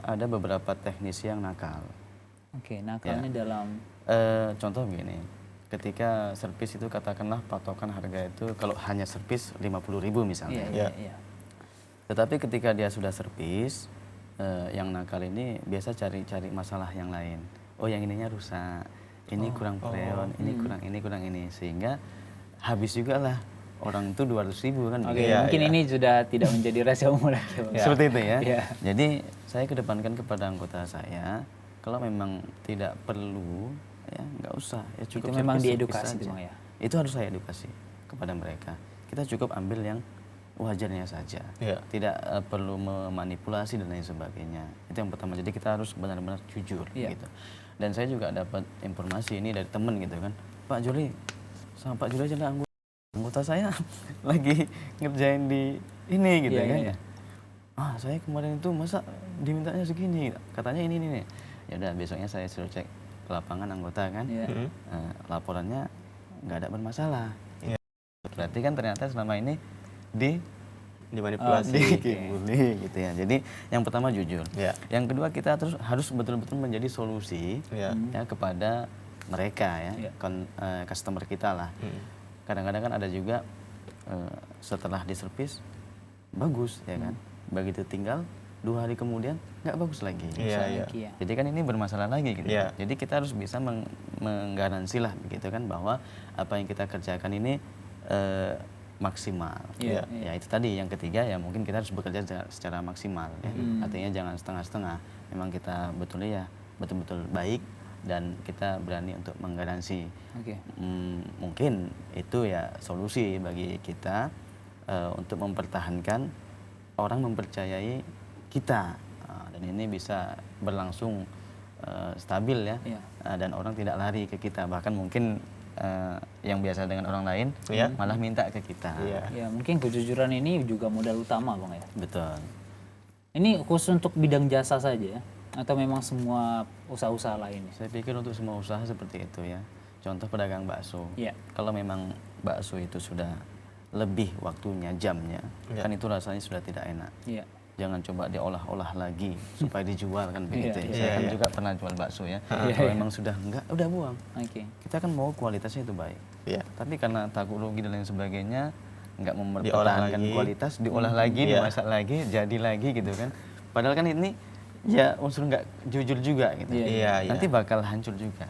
ada beberapa teknisi yang nakal. Oke, nakalnya dalam Contoh begini, ketika servis itu katakanlah patokan harga itu kalau hanya servis 50.000 misalnya. Iya. Tetapi ketika dia sudah servis, yang nakal ini biasa cari masalah yang lain. Oh, yang ininya rusak, ini kurang freon, ini kurang ini, sehingga habis juga lah orang itu 200.000 kan. Oke, mungkin ini sudah tidak menjadi rahasia umum lagi. Seperti itu ya. Iya. Jadi saya kedepankan kepada anggota saya, kalau memang tidak perlu, ya nggak usah. Ya cukup Itu memang servis diedukasi saja. itu, Bang, ya? Itu harus saya edukasi kepada mereka. Kita cukup ambil yang wajarnya saja. Iya. Tidak perlu memanipulasi dan lain sebagainya. Itu yang pertama. Jadi kita harus benar-benar jujur gitu. Dan saya juga dapat informasi ini dari teman gitu kan. Pak Juli, sama Pak Juli aja lah anggota saya lagi ngerjain di ini gitu kan. Iya. Ah, saya kemarin itu masa dimintanya segini, katanya ini. Ya udah, besoknya saya suruh cek ke lapangan anggota kan. Laporannya nggak ada bermasalah. Berarti kan ternyata selama ini dimanipulasi. dikibuli gitu ya. Jadi yang pertama jujur. Ya. Yang kedua kita harus betul-betul menjadi solusi ya kepada mereka ya, customer kita lah. Kadang-kadang kan ada juga setelah diservis bagus ya kan. Begitu tinggal 2 hari kemudian nggak bagus lagi. Iya. Jadi kan ini bermasalah lagi gitu. Iya. Jadi kita harus bisa menggaransi lah begitu kan, bahwa apa yang kita kerjakan ini maksimal. Iya. Ya itu tadi. Yang ketiga ya mungkin kita harus bekerja secara maksimal ya. Artinya jangan setengah-setengah. Memang kita betul-betul baik dan kita berani untuk menggaransi. Mungkin itu ya solusi bagi kita untuk mempertahankan orang mempercayai kita. Dan ini bisa berlangsung stabil ya. Dan orang tidak lari ke kita, bahkan mungkin yang biasa dengan orang lain malah minta ke kita. Ya, mungkin kejujuran ini juga modal utama, Bang ya. Betul. Ini khusus untuk bidang jasa saja atau memang semua usaha-usaha lain? Saya pikir untuk semua usaha seperti itu ya. Contoh pedagang bakso. Kalau memang bakso itu sudah lebih waktunya, jamnya, kan itu rasanya sudah tidak enak. Jangan coba diolah-olah lagi supaya dijual kan begitu ya. Saya kan juga pernah jual bakso ya. Kalau memang sudah enggak, udah buang. Kita kan mau kualitasnya itu baik. Tapi karena takut rugi dan lain sebagainya, enggak mempertahankan kualitas, diolah lagi, dimasak lagi, jadi lagi gitu kan. Padahal kan ini ya unsur nggak jujur juga gitu. Nanti bakal hancur juga.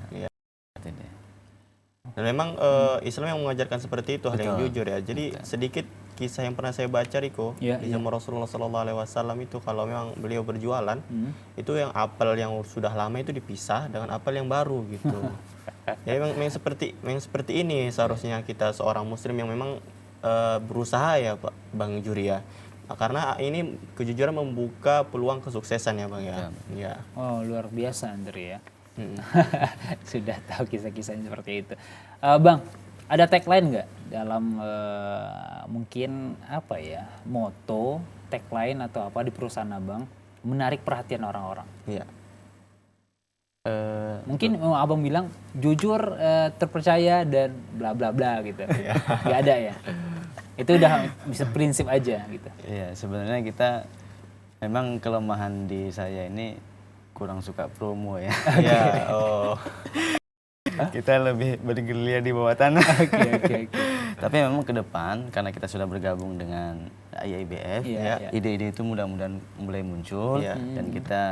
Dan memang Islam yang mengajarkan seperti itu, hal yang jujur ya. Jadi sedikit kisah yang pernah saya baca, Riko, di zaman Rasulullah SAW itu kalau memang beliau berjualan, itu yang apel yang sudah lama itu dipisah dengan apel yang baru gitu. Ya memang seperti ini seharusnya kita seorang muslim yang memang berusaha ya Pak Bang Juri ya. Karena ini kejujuran membuka peluang kesuksesan ya Bang ya. Oh, luar biasa Andre ya. Sudah tahu kisah-kisahnya seperti itu. Bang, ada tagline nggak dalam mungkin apa ya, moto, tagline atau apa di perusahaan Abang menarik perhatian orang-orang? Mungkin Abang bilang jujur, terpercaya dan bla bla bla gitu. Nggak ada ya? Itu udah bisa prinsip aja gitu. Iya, sebenarnya kita memang kelemahan di saya ini kurang suka promo ya. Kita lebih bergerilya di bawah tanah. Tapi memang ke depan karena kita sudah bergabung dengan IAIBF, ide-ide itu mudah-mudahan mulai muncul dan kita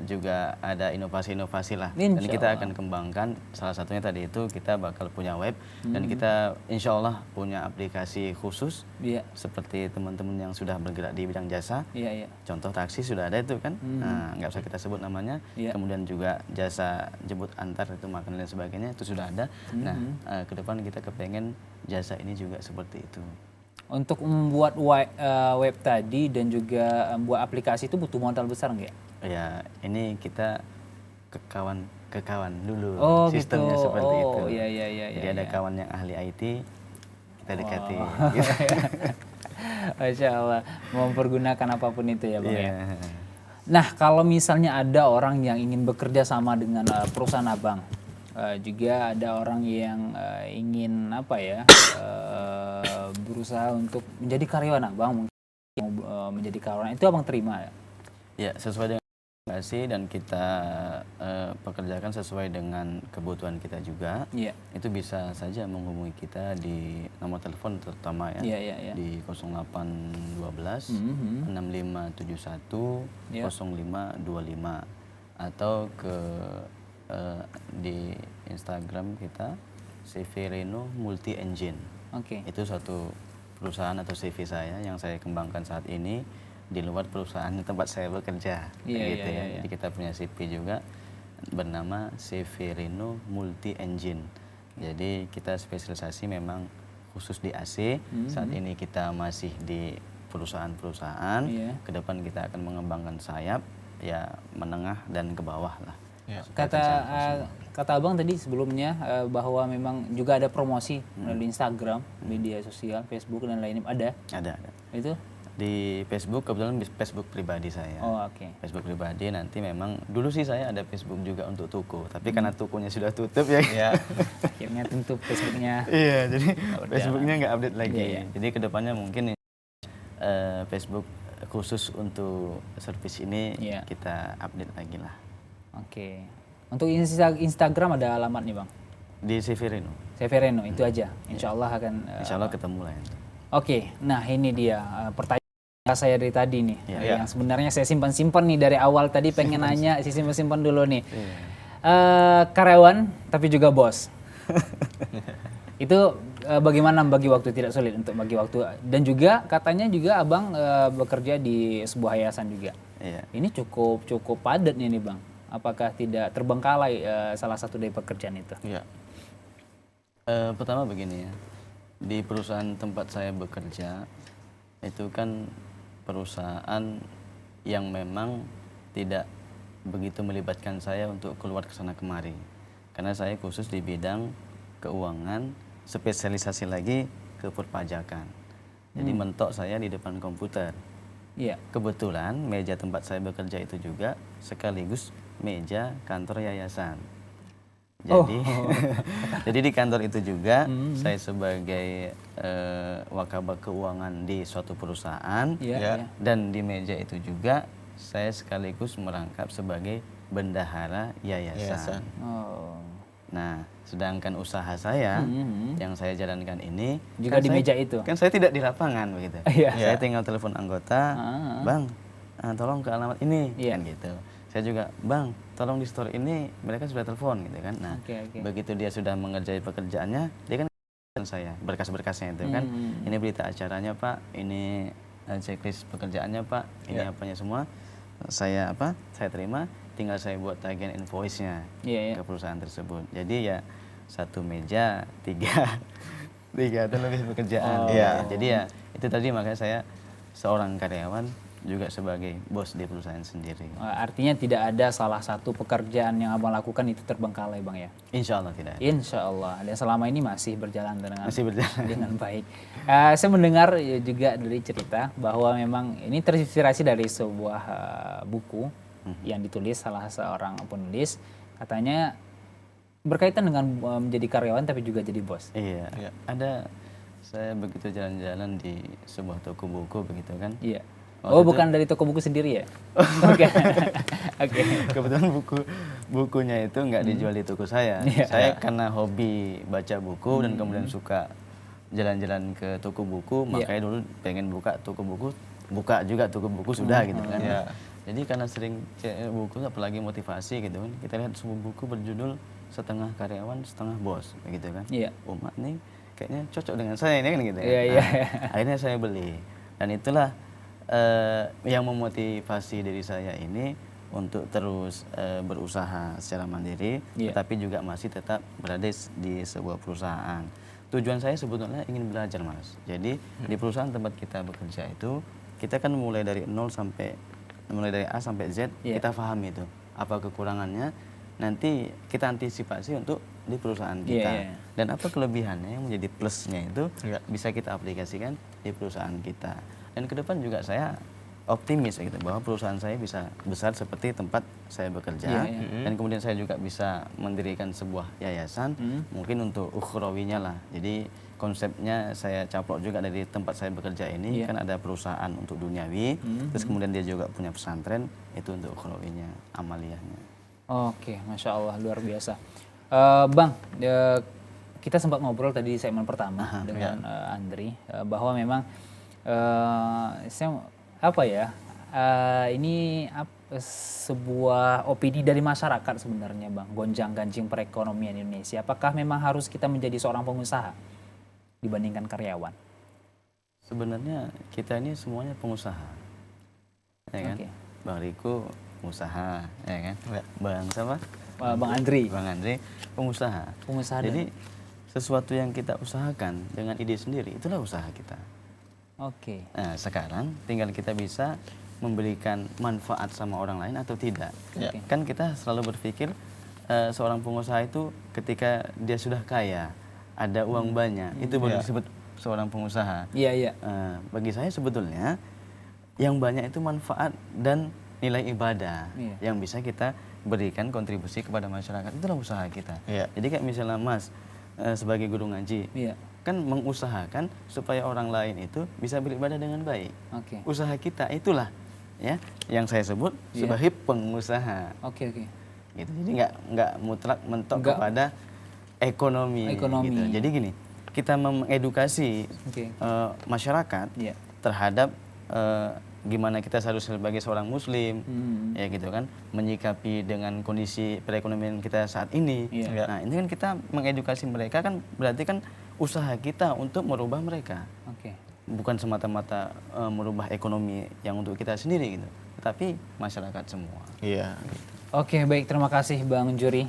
juga ada inovasi-inovasi lah. Dan kita akan kembangkan, salah satunya tadi itu kita bakal punya web dan kita insya Allah punya aplikasi khusus seperti teman-teman yang sudah bergerak di bidang jasa. Contoh taksi sudah ada itu kan, nah, nggak usah kita sebut namanya. Kemudian juga jasa jemput antar itu makanan dan sebagainya itu sudah ada. Nah, ke depan kita kepengen jasa ini juga seperti itu. Untuk membuat web tadi dan juga membuat aplikasi itu butuh modal besar nggak? Ya, ini kita ke kawan dulu. Sistemnya gitu. seperti itu. Iya. Jadi ada kawan yang ahli IT, kita dekati. Masya Allah, mempergunakan apapun itu ya Bang ya. Iya. Nah, kalau misalnya ada orang yang ingin bekerja sama dengan perusahaan Abang, juga ada orang yang ingin apa ya, berusaha untuk menjadi karyawan Abang, mungkin mau menjadi karyawan, itu Abang terima ya? Ya, sesuai dengan kasih dan kita pekerjakan sesuai dengan kebutuhan kita juga. Iya. Itu bisa saja menghubungi kita di nomor telepon terutama ya. Iya. Di 0812 6571 Iya. 0525 atau ke di Instagram kita CV Reno Multi Engine. Oke. Itu suatu perusahaan atau CV saya yang saya kembangkan saat ini di luar perusahaan tempat saya bekerja. Iya, Gitu iya, ya. iya. Jadi kita punya CV juga bernama CV Reno Multi Engine. Jadi kita spesialisasi memang khusus di AC. Saat ini kita masih di perusahaan-perusahaan. Iya. Ke depan kita akan mengembangkan sayap ya menengah dan ke bawah lah. Kata Abang tadi sebelumnya bahwa memang juga ada promosi melalui Instagram, media sosial, Facebook dan lainnya. Ada? Ada. Itu? Di Facebook, kebetulan di Facebook pribadi saya. Oh, oke. Facebook pribadi nanti memang dulu sih saya ada Facebook juga untuk toko, tapi karena tokonya sudah tutup ya. Akhirnya tutup Facebooknya. Iya, jadi Facebooknya nggak update lagi. Iya. Jadi kedepannya mungkin Facebook khusus untuk service ini Iya. kita update lagi lah. Oke. Untuk Instagram ada alamatnya Bang? Di CV Reno. Severino, itu aja. Insya Allah akan... Insya Allah ketemu lah ya. Oke, nah ini dia pertanyaan saya dari tadi nih. Iya. Yang sebenarnya saya simpan-simpan nih dari awal tadi pengen nanya, saya simpan-simpan dulu nih. Iya. Karyawan tapi juga bos. Itu bagaimana bagi waktu, tidak sulit untuk bagi waktu, dan juga katanya juga Abang bekerja di sebuah yayasan juga. Iya. Ini cukup padat nih Bang. Apakah tidak terbengkalai salah satu dari pekerjaan itu? Iya. Pertama begini ya, di perusahaan tempat saya bekerja itu kan perusahaan yang memang tidak begitu melibatkan saya untuk keluar ke sana kemari, karena saya khusus di bidang keuangan, spesialisasi lagi ke perpajakan. Jadi mentok saya di depan komputer. Iya. Kebetulan meja tempat saya bekerja itu juga sekaligus meja kantor yayasan. Jadi, jadi di kantor itu juga saya sebagai wakabak keuangan di suatu perusahaan, Iya. dan di meja itu juga saya sekaligus merangkap sebagai bendahara yayasan. Oh. Nah, sedangkan usaha saya yang saya jalankan ini Juga di meja itu? Kan saya tidak di lapangan begitu. Iya. Saya tinggal telepon anggota, Bang, tolong ke alamat ini, Iya. kan gitu. Saya juga, Bang, tolong di store ini, mereka sudah telepon gitu kan. Nah, Oke. begitu dia sudah mengerjai pekerjaannya, dia kan saya berkas-berkasnya itu kan. Ini berita acaranya Pak, ini checklist pekerjaannya Pak, ini apanya semua. Saya terima, tinggal saya buat tagihan invoice-nya ke perusahaan tersebut. Jadi ya satu meja tiga atau lebih pekerjaan. Jadi ya itu tadi, makanya saya seorang karyawan juga sebagai bos di perusahaan sendiri. Artinya tidak ada salah satu pekerjaan yang Abang lakukan itu terbengkalai Bang ya? Insya Allah tidak. Insya Allah. Dan selama ini masih berjalan dengan baik. Saya mendengar juga dari cerita bahwa memang ini terinspirasi dari sebuah buku yang ditulis salah seorang penulis. Katanya berkaitan dengan menjadi karyawan tapi juga jadi bos. Iya. Ada, saya begitu jalan-jalan di sebuah toko buku begitu kan. Iya. Oh, bukan dari toko buku sendiri ya? Oke. Oke. Kebetulan bukunya itu nggak dijual di toko saya. Saya karena hobi baca buku dan kemudian suka jalan-jalan ke toko buku, makanya dulu pengen buka toko buku, buka juga toko buku sudah gitu kan. Jadi karena sering cek buku, apalagi motivasi gitu kan, kita lihat sebuah buku berjudul Setengah Karyawan Setengah Bos gitu kan. Umat nih kayaknya cocok dengan saya ini kan gitu ya. Akhirnya saya beli, dan itulah yang memotivasi diri saya ini untuk terus berusaha secara mandiri, tetapi juga masih tetap berada di sebuah perusahaan. Tujuan saya sebetulnya ingin belajar, Mas. Jadi di perusahaan tempat kita bekerja itu, kita kan mulai dari A sampai Z, kita pahami itu apa kekurangannya, nanti kita antisipasi untuk di perusahaan kita. Dan apa kelebihannya yang menjadi plusnya itu bisa kita aplikasikan di perusahaan kita. Dan ke depan juga saya optimis gitu bahwa perusahaan saya bisa besar seperti tempat saya bekerja, dan kemudian saya juga bisa mendirikan sebuah yayasan mungkin untuk ukhrawinya lah. Jadi konsepnya saya caplok juga dari tempat saya bekerja ini kan ada perusahaan untuk duniawi, terus kemudian dia juga punya pesantren itu untuk ukhrawinya, amaliyahnya. Oke, Masya Allah, luar biasa. Bang, kita sempat ngobrol tadi di segmen pertama dengan Andri bahwa memang saya ini sebuah opini dari masyarakat sebenarnya, Bang, gonjang-ganjing perekonomian Indonesia. Apakah memang harus kita menjadi seorang pengusaha dibandingkan karyawan? Sebenarnya kita ini semuanya pengusaha, ya kan? Bang Riko pengusaha, ya kan? Bang siapa? Bang Andri. Bang Andri pengusaha. Jadi sesuatu yang kita usahakan dengan ide sendiri itulah usaha kita. Nah, sekarang tinggal kita bisa memberikan manfaat sama orang lain atau tidak. Kan kita selalu berpikir seorang pengusaha itu ketika dia sudah kaya, ada uang banyak, itu baru disebut seorang pengusaha. Bagi saya sebetulnya yang banyak itu manfaat dan nilai ibadah yang bisa kita berikan kontribusi kepada masyarakat, itulah usaha kita. Jadi kayak misalnya Mas sebagai guru ngaji, kan mengusahakan supaya orang lain itu bisa beribadah dengan baik. Usaha kita itulah ya yang saya sebut sebagai pengusaha. Gitu. Jadi nggak mutlak mentok kepada ekonomi. Gitu. Jadi gini, kita mengedukasi masyarakat terhadap gimana kita seharusnya sebagai seorang muslim, ya gitu kan, menyikapi dengan kondisi perekonomian kita saat ini. Nah, ini kan kita mengedukasi mereka kan berarti kan usaha kita untuk merubah mereka. Bukan semata-mata merubah ekonomi yang untuk kita sendiri gitu, tetapi masyarakat semua. Oke, baik, terima kasih Bang Juri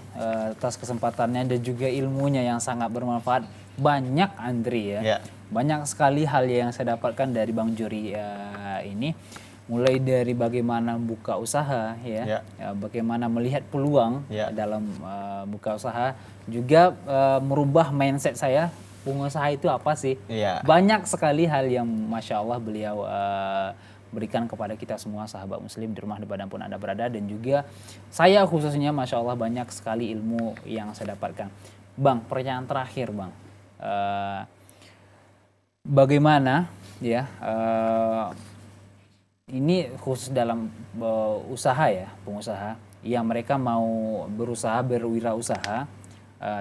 atas kesempatannya dan juga ilmunya yang sangat bermanfaat. Banyak Andri ya. Banyak sekali hal yang saya dapatkan dari Bang Juri ini. Mulai dari bagaimana buka usaha bagaimana melihat peluang dalam buka usaha, juga merubah mindset saya, pengusaha itu apa sih? Banyak sekali hal yang Masya Allah beliau berikan kepada kita semua sahabat muslim di rumah dimanapun Anda berada, dan juga saya khususnya Masya Allah banyak sekali ilmu yang saya dapatkan. Bang, pertanyaan terakhir Bang, bagaimana ya ini khusus dalam usaha ya, pengusaha yang mereka mau berusaha berwirausaha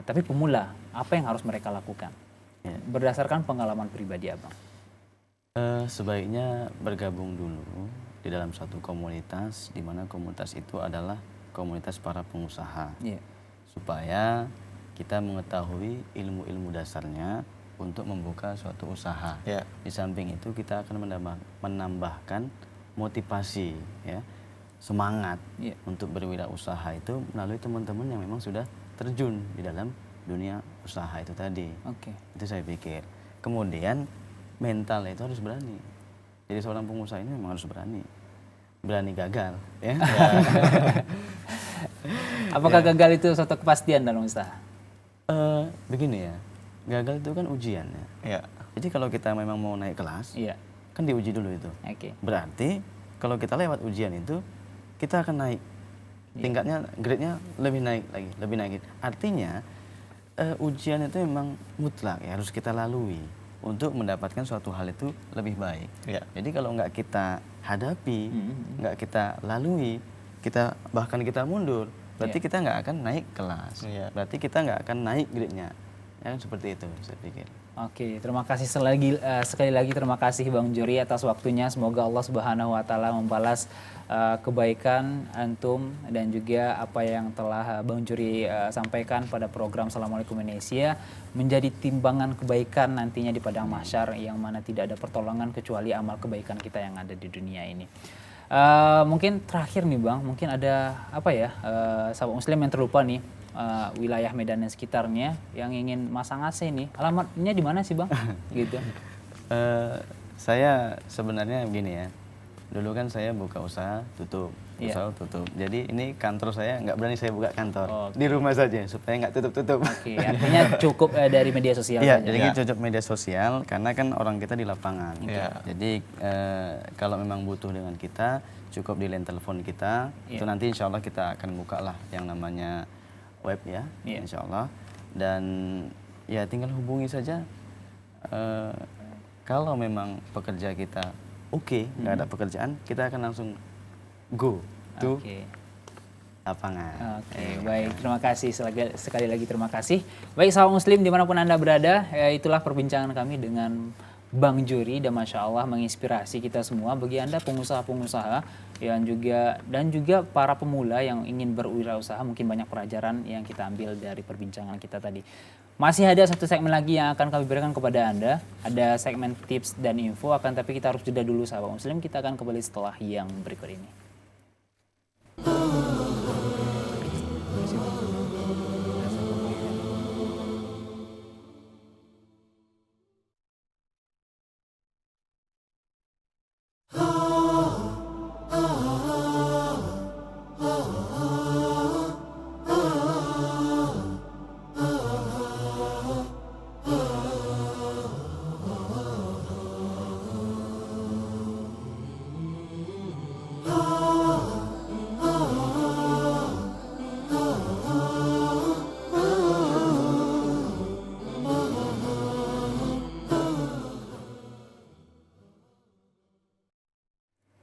tapi pemula, apa yang harus mereka lakukan berdasarkan pengalaman pribadi Abang? Sebaiknya bergabung dulu di dalam satu komunitas, di mana komunitas itu adalah komunitas para pengusaha, supaya kita mengetahui ilmu-ilmu dasarnya untuk membuka suatu usaha. Di samping itu kita akan menambahkan motivasi, semangat untuk berwirausaha itu melalui teman-teman yang memang sudah terjun di dalam dunia usaha itu tadi. Itu saya pikir. Kemudian mental itu harus berani. Jadi seorang pengusaha ini memang harus berani gagal. Apakah gagal itu suatu kepastian dalam usaha? Begini ya, gagal itu kan ujian ya. Jadi kalau kita memang mau naik kelas, kan diuji dulu itu. Berarti kalau kita lewat ujian itu, kita akan naik. Tingkatnya, grade-nya lebih naik lagi. Artinya ujian itu memang mutlak ya, harus kita lalui untuk mendapatkan suatu hal itu lebih baik. Jadi kalau nggak kita hadapi, nggak kita lalui, bahkan kita mundur, berarti kita nggak akan naik kelas. Berarti kita nggak akan naik grade-nya. Ya, seperti itu saya pikir. Oke, terima kasih sekali lagi terima kasih Bang Juri atas waktunya. Semoga Allah Subhanahu wa taala membalas kebaikan antum dan juga apa yang telah Bang Juri sampaikan pada program Assalamualaikum Indonesia menjadi timbangan kebaikan nantinya di padang mahsyar, yang mana tidak ada pertolongan kecuali amal kebaikan kita yang ada di dunia ini. Mungkin terakhir nih Bang, mungkin ada sahabat muslim yang terlupa nih, wilayah Medan dan sekitarnya yang ingin masang AC nih, alamatnya di mana sih Bang? Gitu. Saya sebenarnya begini ya, Dulu kan saya buka usaha tutup, Iya. usaha tutup. Jadi ini kantor saya nggak berani saya buka kantor, Oke. di rumah saja supaya nggak tutup-tutup. Oke, artinya cukup dari media sosial Iya, saja. jadi kita cocok media sosial karena kan orang kita di lapangan. Iya. Jadi kalau memang butuh dengan kita, cukup di line telepon kita. Iya. Itu nanti insya Allah kita akan buka lah yang namanya web ya, Iya. insya Allah. Dan ya tinggal hubungi saja. Kalau memang pekerja kita oke, nggak ada pekerjaan, kita akan langsung go to Oke. lapangan. Oke, baik. Terima kasih sekali lagi terima kasih. Baik, sahabat Muslim dimanapun Anda berada, itulah perbincangan kami dengan Bang Juri dan Masya Allah menginspirasi kita semua bagi Anda pengusaha-pengusaha yang juga para pemula yang ingin berwirausaha, mungkin banyak pelajaran yang kita ambil dari perbincangan kita tadi. Masih ada satu segmen lagi yang akan kami berikan kepada Anda. Ada segmen tips dan info, tapi kita harus jeda dulu sahabat Muslim. Kita akan kembali setelah yang berikut ini.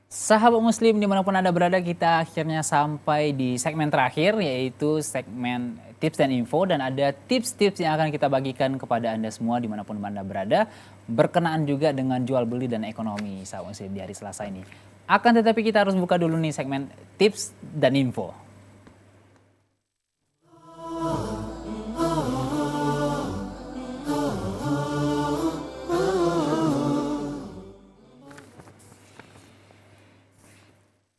Sahabat Muslim dimanapun Anda berada, kita akhirnya sampai di segmen terakhir, yaitu segmen tips dan info. Dan ada tips-tips yang akan kita bagikan kepada Anda semua dimanapun Anda berada, berkenaan juga dengan jual beli dan ekonomi sahabat Muslim di hari Selasa ini. Akan tetapi kita harus buka dulu nih segmen tips dan info.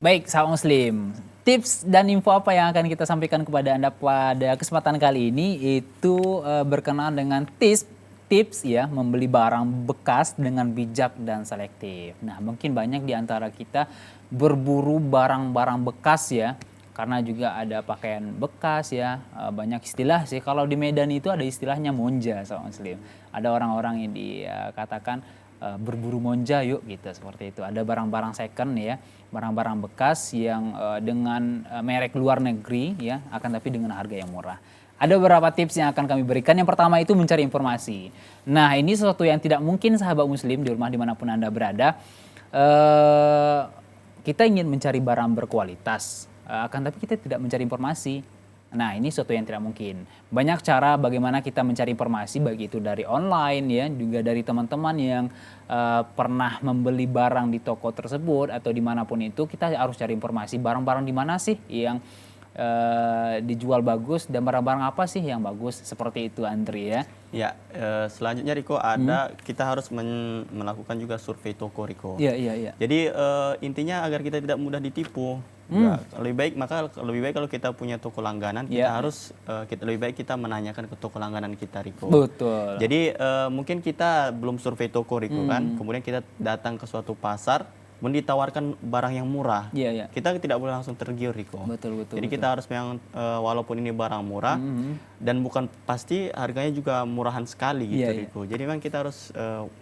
Baik, sahabat Muslim, tips dan info apa yang akan kita sampaikan kepada Anda pada kesempatan kali ini itu berkenaan dengan tips ya membeli barang bekas dengan bijak dan selektif. Nah, mungkin banyak di antara kita berburu barang-barang bekas ya, karena juga ada pakaian bekas ya, banyak istilah sih. Kalau di Medan itu ada istilahnya monja, sahabat Muslim. Ada orang-orang yang dikatakan berburu monja yuk gitu, seperti itu. Ada barang-barang second ya, barang-barang bekas yang dengan merek luar negeri ya, akan tapi dengan harga yang murah. Ada beberapa tips yang akan kami berikan. Yang pertama itu mencari informasi. Nah, ini sesuatu yang tidak mungkin sahabat Muslim di rumah dimanapun Anda berada. Kita ingin mencari barang berkualitas, akan tapi kita tidak mencari informasi. Nah, ini sesuatu yang tidak mungkin. Banyak cara bagaimana kita mencari informasi, baik itu dari online ya, juga dari teman-teman yang pernah membeli barang di toko tersebut atau dimanapun itu. Kita harus cari informasi barang-barang di mana sih yang dijual bagus dan barang-barang apa sih yang bagus, seperti itu Andri ya. Ya, selanjutnya Riko kita harus melakukan juga survei toko Riko. Iya. Jadi intinya agar kita tidak mudah ditipu. Ya, lebih baik kalau kita punya toko langganan, kita harus lebih baik kita menanyakan ke toko langganan kita Riko. Betul. Jadi mungkin kita belum survei toko Riko kan, kemudian kita datang ke suatu pasar, kemudian ditawarkan barang yang murah. Iya. Kita tidak boleh langsung tergiur Riko. Betul. Jadi kita harus memang walaupun ini barang murah dan bukan pasti harganya juga murahan sekali gitu Riko. Jadi memang kita harus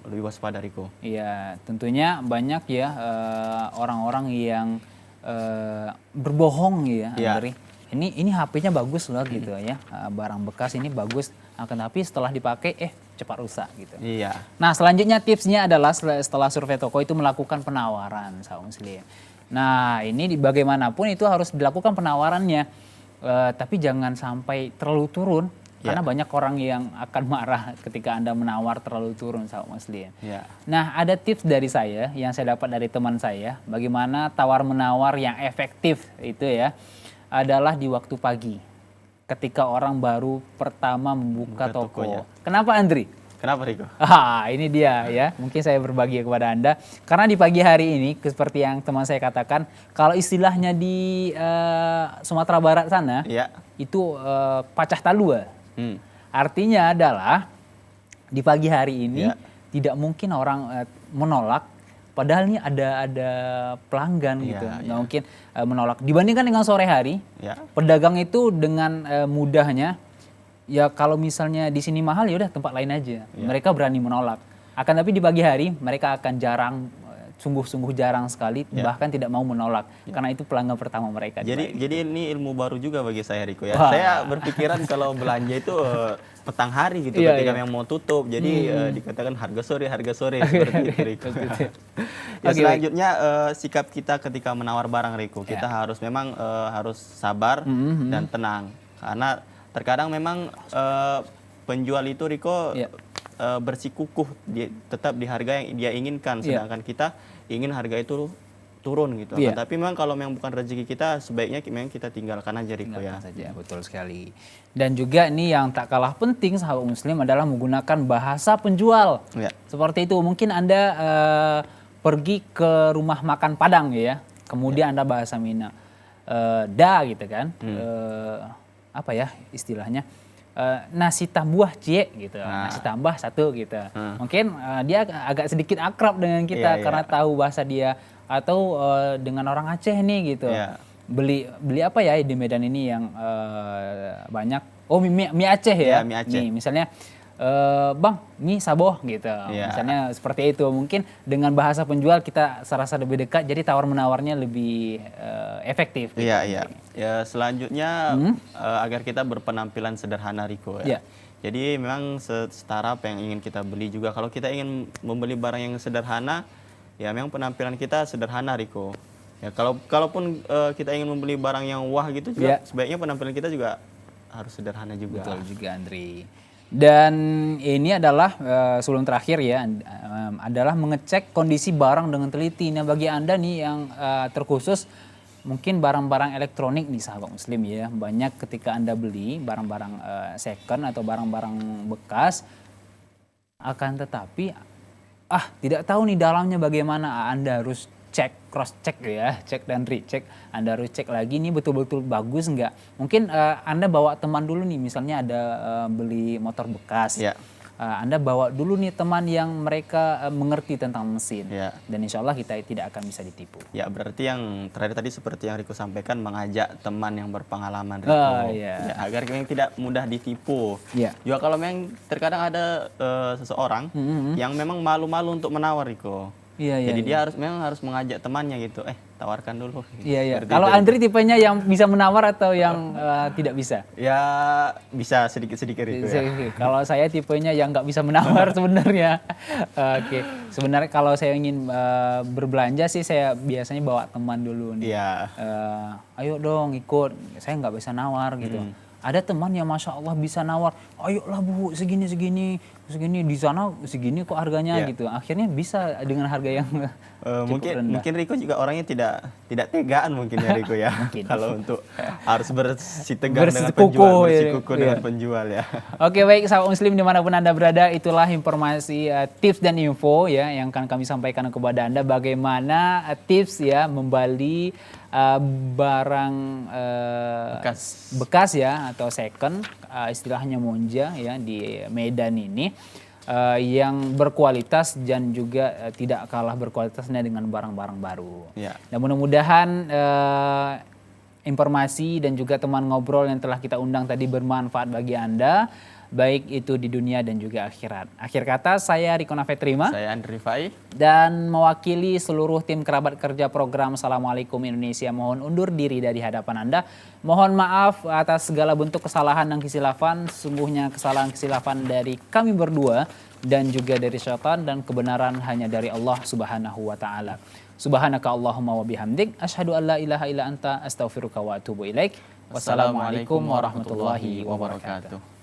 lebih waspada Riko. Iya, tentunya banyak ya orang-orang yang berbohong ya Andri. Ini HP-nya bagus loh gitu ya. Barang bekas ini bagus, akan tapi setelah dipakai cepat rusak gitu. Iya. Nah, selanjutnya tipsnya adalah setelah survei toko itu melakukan penawaran sahabat Muslim. Nah, ini bagaimanapun itu harus dilakukan penawarannya. Tapi jangan sampai terlalu turun. Karena banyak orang yang akan marah ketika Anda menawar terlalu turun sahabat Muslim. Ya. Nah, ada tips dari saya yang saya dapat dari teman saya, bagaimana tawar-menawar yang efektif itu ya, adalah di waktu pagi. Ketika orang baru pertama membuka toko. tokonya. Kenapa Andri? Kenapa Riko? Ini dia ya, mungkin saya berbagi kepada Anda. Karena di pagi hari ini, seperti yang teman saya katakan, kalau istilahnya di Sumatera Barat sana, itu pacah talua. Artinya adalah di pagi hari ini tidak mungkin orang menolak, padahal nih ada pelanggan Iya, gitu, iya. nggak mungkin menolak. Dibandingkan dengan sore hari, Ya. pedagang itu dengan mudahnya, ya kalau misalnya di sini mahal ya udah tempat lain aja. Mereka berani menolak. Akan tapi di pagi hari mereka akan jarang, sungguh-sungguh jarang sekali, bahkan tidak mau menolak karena itu pelanggan pertama mereka. Jadi ini ilmu baru juga bagi saya, Riko ya. Wah. Saya berpikiran kalau belanja itu petang hari gitu Iya, ketika iya. yang mau tutup. Jadi dikatakan harga sore seperti itu, Riko. Ya, Oke, selanjutnya sikap kita ketika menawar barang, Riko. Kita harus memang harus sabar dan tenang. Karena terkadang memang penjual itu, Riko, Iya. bersikukuh tetap di harga yang dia inginkan, sedangkan kita ingin harga itu turun gitu. Iya. Tapi memang kalau memang bukan rezeki kita, sebaiknya memang kita tinggalkan aja, Riko ya. Tinggalkan saja, betul sekali. Dan juga ini yang tak kalah penting sahabat muslim adalah menggunakan bahasa penjual. Ya. Seperti itu, mungkin Anda pergi ke rumah makan Padang ya, kemudian Anda bahasa Minang, gitu kan, apa ya istilahnya, nasi tambah cie gitu, nasi tambah satu gitu. Mungkin dia agak sedikit akrab dengan kita Iya, karena tahu bahasa dia, atau dengan orang Aceh nih gitu. Iya. Beli apa ya di Medan ini yang banyak, mie Aceh ya. Iya, mie Aceh. Nih, misalnya bang, mie saboh gitu. Iya. Misalnya seperti itu. Mungkin dengan bahasa penjual kita serasa lebih dekat, jadi tawar-menawarnya lebih efektif. Gitu. Iya, iya. Ya, selanjutnya agar kita berpenampilan sederhana, Riko ya. Iya. Jadi memang setara apa yang ingin kita beli juga. Kalau kita ingin membeli barang yang sederhana, ya memang penampilan kita sederhana, Riko. Ya, kalaupun kita ingin membeli barang yang wah gitu juga, sebaiknya penampilan kita juga harus sederhana juga. Betul juga, Andri. Dan ini adalah sebelum terakhir ya, adalah mengecek kondisi barang dengan teliti. Nah, bagi Anda nih yang terkhusus mungkin barang-barang elektronik nih sahabat muslim ya, banyak ketika Anda beli barang-barang second atau barang-barang bekas, akan tetapi tidak tahu nih dalamnya bagaimana. Anda harus cek, cross check ya, cek dan recheck. Anda harus cek lagi nih betul-betul bagus enggak. Mungkin Anda bawa teman dulu nih, misalnya ada beli motor bekas. Ya. Anda bawa dulu nih teman yang mereka mengerti tentang mesin. Ya. Dan insya Allah kita tidak akan bisa ditipu. Ya, berarti yang terakhir tadi seperti yang Riko sampaikan, mengajak teman yang berpengalaman, Riko. Iya. Ya, agar memang tidak mudah ditipu. Iya. Juga kalau memang terkadang ada seseorang yang memang malu-malu untuk menawar, Riko. Iya, Jadi dia memang harus mengajak temannya gitu, tawarkan dulu. Iya, iya. Seperti Kalau itu. Andri tipenya yang bisa menawar atau yang tidak bisa? Ya bisa sedikit-sedikit, Riko ya. Kalau saya tipenya yang nggak bisa menawar sebenarnya. Oke, sebenarnya kalau saya ingin berbelanja sih saya biasanya bawa teman dulu nih. Iya. Ayo dong ikut, saya nggak bisa nawar gitu. Ada teman yang masya Allah bisa nawar, ayolah bu segini di sana segini kok harganya gitu. Akhirnya bisa dengan harga yang mungkin Riko juga orangnya tidak tegaan mungkin ya, Riko ya. Kalau untuk harus bersitegang dengan penjual, bersikukuh dengan penjual ya. Oke, baik sahabat muslim dimanapun Anda berada, itulah informasi tips dan info ya yang akan kami sampaikan kepada Anda bagaimana tips ya membeli barang bekas ya atau second, istilahnya monja ya di Medan ini, yang berkualitas dan juga tidak kalah berkualitasnya dengan barang-barang baru. Ya. Dan mudah-mudahan informasi dan juga teman ngobrol yang telah kita undang tadi bermanfaat bagi Anda, baik itu di dunia dan juga akhirat. Akhir kata, saya Riko Nafetrima. Saya Andri Fai. Dan mewakili seluruh tim kerabat kerja program Assalamualaikum Indonesia, mohon undur diri dari hadapan Anda. Mohon maaf atas segala bentuk kesalahan dan kesilafan. Sungguhnya kesalahan-kesilafan dari kami berdua dan juga dari syaitan, dan kebenaran hanya dari Allah Subhanahu wa taala. Subhanaka Allahumma wa bihamdik, asyhadu an la ilaha illa anta, astaghfiruka wa atubu ilaik. Wassalamualaikum warahmatullahi wabarakatuh.